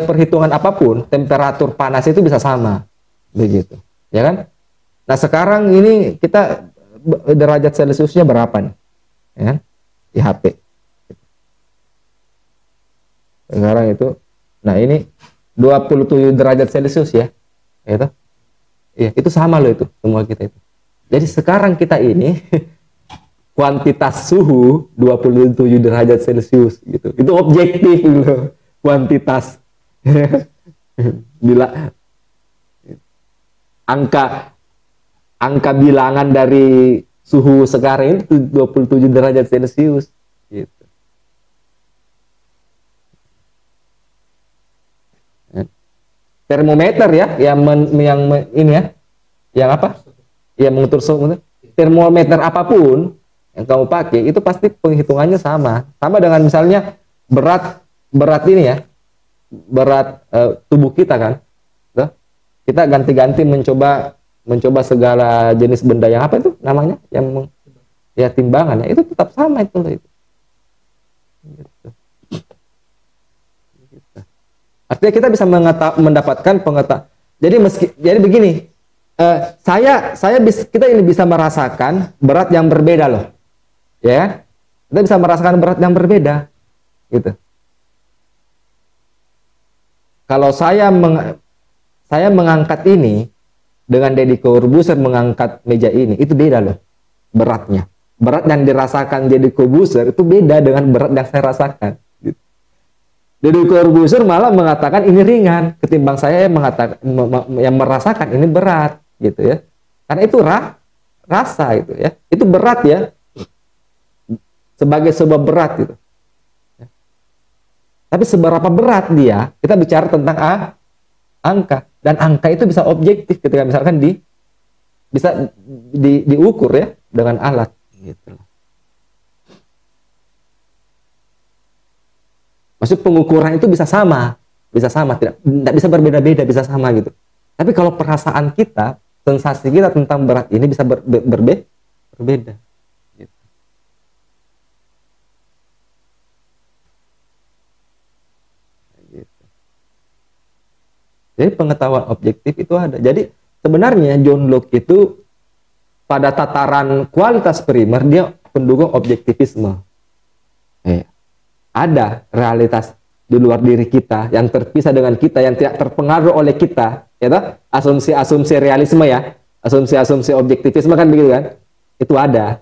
perhitungan apapun, temperatur panas itu bisa sama. Begitu. Ya kan? Nah, sekarang ini kita derajat Celciusnya berapa nih? Ya kan? Di HP. Sekarang itu, nah ini 27 derajat Celcius ya, itu, ya itu sama loh itu semua kita itu. Jadi sekarang kita ini kuantitas suhu 27 derajat Celcius gitu, itu objektif loh, kuantitas. Bila angka bilangan dari suhu sekarang itu 27 derajat Celcius. Gitu. Termometer ya, yang ini ya, yang apa? Yang mengukur suhu. Termometer apapun yang kamu pakai itu pasti penghitungannya sama dengan misalnya berat ini ya, berat tubuh kita kan. Tuh. Kita ganti-ganti mencoba segala jenis benda yang apa itu namanya, yang ya timbangan ya, itu tetap sama itu. Gitu. Artinya kita bisa mendapatkan pengetahuan. Jadi begini, kita ini bisa merasakan berat yang berbeda loh, ya. Kita bisa merasakan berat yang berbeda, gitu. kalau saya mengangkat ini dengan Deddy Corbuzier mengangkat meja ini, itu beda loh beratnya. Berat yang dirasakan Deddy Corbuzier itu beda dengan berat yang saya rasakan. Gitu. Deddy Corbuzier malah mengatakan ini ringan ketimbang saya yang mengatakan yang merasakan ini berat gitu ya. Karena itu rasa itu ya. Itu berat ya. Sebagai sebuah berat gitu. Tapi seberapa berat dia, kita bicara tentang angka, dan angka itu bisa objektif ketika misalkan bisa diukur ya dengan alat gitu. Maksud pengukuran itu bisa sama, tidak bisa berbeda-beda, bisa sama gitu. Tapi kalau perasaan kita, sensasi kita tentang berat ini bisa berbeda. Jadi pengetahuan objektif itu ada. Jadi sebenarnya John Locke itu pada tataran kualitas primer dia pendukung objektivisme. Ada realitas di luar diri kita yang terpisah dengan kita, yang tidak terpengaruh oleh kita, ya, asumsi-asumsi realisme ya, asumsi-asumsi objektivisme kan begitu kan? Itu ada.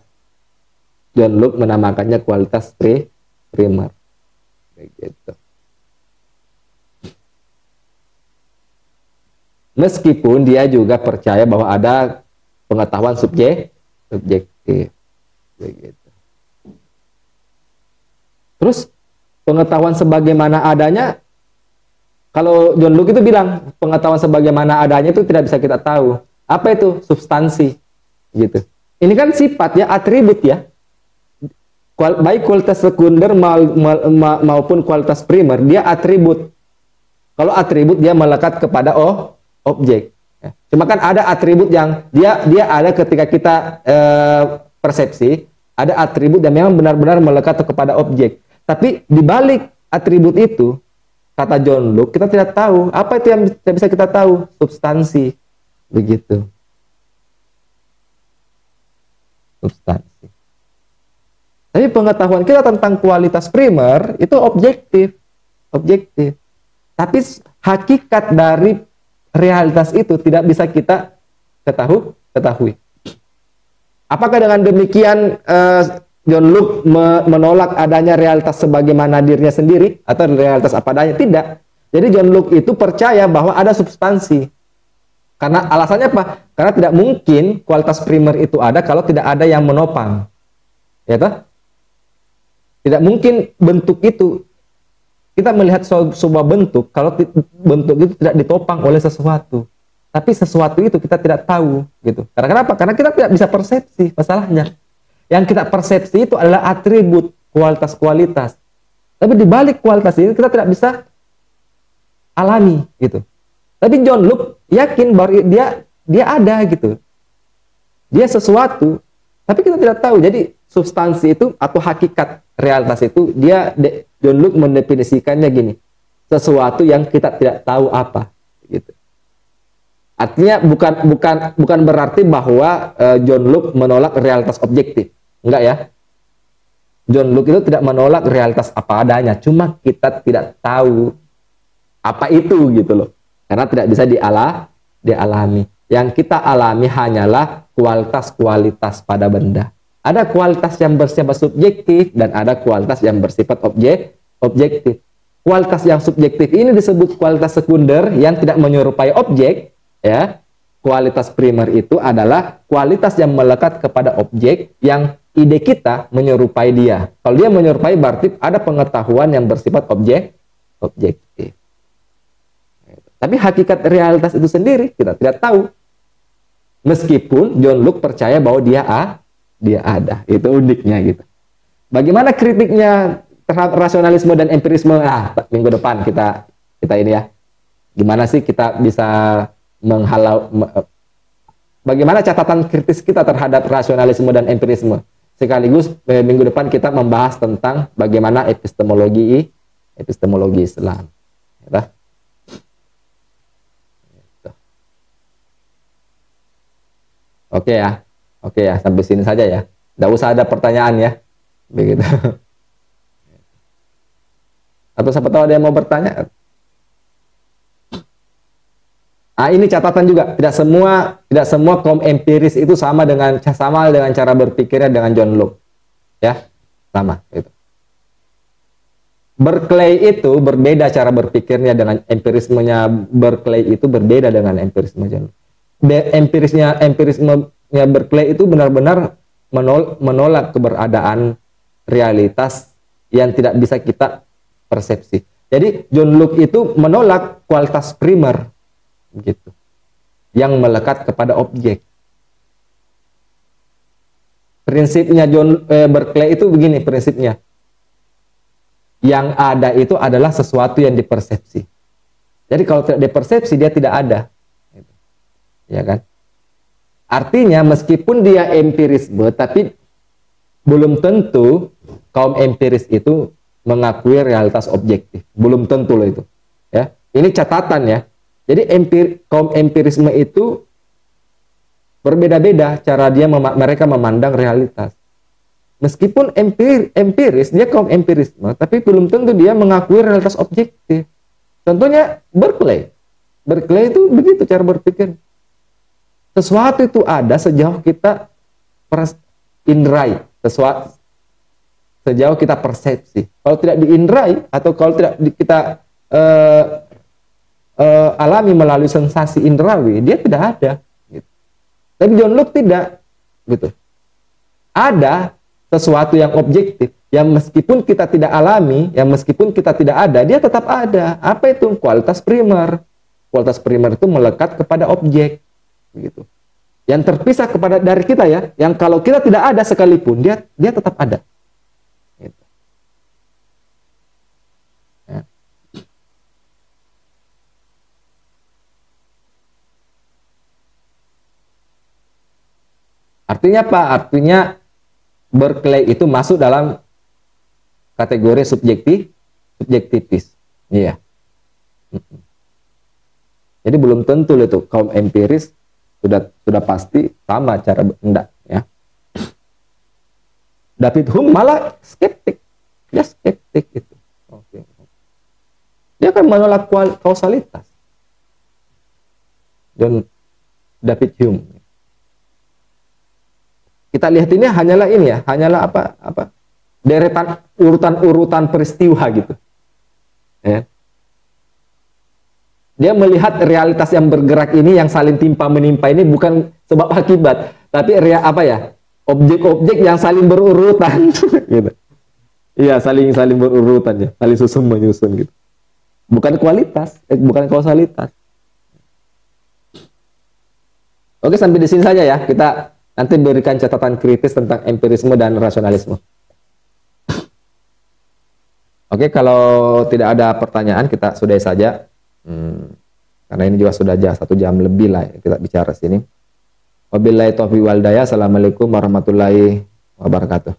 John Locke menamakannya kualitas primer. Begitu. Meskipun dia juga percaya bahwa ada pengetahuan subjektif. Begitu. Terus pengetahuan sebagaimana adanya, kalau John Locke itu bilang pengetahuan sebagaimana adanya itu tidak bisa kita tahu. Apa itu? Substansi. Gitu. Ini kan sifat ya, atribut ya. Baik kualitas sekunder maupun kualitas primer, dia atribut. Kalau atribut dia melekat kepada objek. Ya. Cuma kan ada atribut yang dia ada ketika kita persepsi, ada atribut yang memang benar-benar melekat kepada objek. Tapi di balik atribut itu, kata John Locke, kita tidak tahu. Apa itu yang bisa kita tahu? Substansi. Begitu. Substansi. Tapi pengetahuan kita tentang kualitas primer itu objektif. Tapi hakikat dari realitas itu tidak bisa kita ketahui. Apakah dengan demikian John Locke menolak adanya realitas sebagaimana dirinya sendiri atau realitas apa adanya? Tidak. Jadi John Locke itu percaya bahwa ada substansi. Karena alasannya apa? Karena tidak mungkin kualitas primer itu ada kalau tidak ada yang menopang. Ya toh? Tidak mungkin bentuk itu. Kita melihat sebuah bentuk, kalau bentuk itu tidak ditopang oleh sesuatu. Tapi sesuatu itu kita tidak tahu. Gitu. Karena kenapa? Karena kita tidak bisa persepsi masalahnya. Yang kita persepsi itu adalah atribut, kualitas-kualitas. Tapi di balik kualitas ini kita tidak bisa alami. Gitu. Tapi John Locke yakin bahwa dia ada gitu. Dia sesuatu, tapi kita tidak tahu. Jadi substansi itu atau hakikat realitas itu John Locke mendefinisikannya gini, sesuatu yang kita tidak tahu apa, gitu. Artinya bukan berarti bahwa John Locke menolak realitas objektif, enggak ya. John Locke itu tidak menolak realitas apa adanya, cuma kita tidak tahu apa itu gitu loh, karena tidak bisa dialami. Yang kita alami hanyalah kualitas-kualitas pada benda. Ada kualitas yang bersifat subjektif dan ada kualitas yang bersifat objektif. Kualitas yang subjektif ini disebut kualitas sekunder yang tidak menyerupai objek, ya. Kualitas primer itu adalah kualitas yang melekat kepada objek yang ide kita menyerupai dia. Kalau dia menyerupai berarti ada pengetahuan yang bersifat objektif. Tapi hakikat realitas itu sendiri kita tidak tahu. Meskipun John Locke percaya bahwa dia ada. Itu uniknya gitu. Bagaimana kritiknya terhadap rasionalisme dan empirisme? Minggu depan kita ini ya. Gimana sih kita bisa bagaimana catatan kritis kita terhadap rasionalisme dan empirisme? Sekaligus minggu depan kita membahas tentang bagaimana epistemologi Islam. Ya. Oke ya, sampai sini saja ya. Tidak usah ada pertanyaan ya. Begitu. Atau siapa tahu ada yang mau bertanya? Ini catatan juga, tidak semua kaum empiris itu sama dengan cara berpikirnya dengan John Locke. Ya, sama gitu. Berkeley itu berbeda cara berpikirnya dengan empirismenya. Berkeley itu berbeda dengan empirisme John Locke. Empirismenya Berkeley itu benar-benar menolak keberadaan realitas yang tidak bisa kita persepsi. Jadi John Locke itu menolak kualitas primer gitu, yang melekat kepada objek. Prinsipnya Berkeley itu begini prinsipnya. Yang ada itu adalah sesuatu yang dipersepsi. Jadi kalau tidak dipersepsi dia tidak ada. Ya kan? Artinya meskipun dia empirisme, tapi belum tentu kaum empiris itu mengakui realitas objektif. Belum tentu loh itu. Ya, ini catatan ya. Jadi kaum empirisme itu berbeda-beda cara mereka memandang realitas. Meskipun empiris, dia kaum empirisme, tapi belum tentu dia mengakui realitas objektif. Contohnya Berkeley. Berkeley itu begitu cara berpikir. Sesuatu itu ada sejauh kita indrai, sejauh kita persepsi. Kalau tidak diindrai atau kalau tidak kita alami melalui sensasi indrawi, dia tidak ada. Gitu. Tapi John Locke tidak, gitu. Ada sesuatu yang objektif, yang meskipun kita tidak alami, yang meskipun kita tidak ada, dia tetap ada. Apa itu? Kualitas primer. Kualitas primer itu melekat kepada objek. Begitu. Yang terpisah dari kita ya, yang kalau kita tidak ada sekalipun dia tetap ada. Gitu. Ya. Artinya apa? Artinya Berkeley itu masuk dalam kategori subjektivis. Iya. Jadi belum tentu itu kaum empiris sudah pasti sama cara enggak ya. David Hume malah skeptik. Dia skeptik itu. Oke. Dia akan menolak kausalitas. Dan David Hume. Kita lihat ini hanyalah apa? Deretan urutan peristiwa gitu. Ya. Dia melihat realitas yang bergerak ini, yang saling timpa menimpa ini bukan sebab akibat, tapi objek-objek yang saling berurutan, gitu. Iya, saling berurutan ya, saling susun menyusun gitu. Bukan kualitas, bukan kausalitas. Oke, sampai di sini saja ya. Kita nanti berikan catatan kritis tentang empirisme dan rasionalisme. Oke, kalau tidak ada pertanyaan kita sudahi saja. Karena ini juga sudah 1 jam lebih lah kita bicara sini. Wabillahi taufiq wal hidayah. Assalamualaikum warahmatullahi wabarakatuh.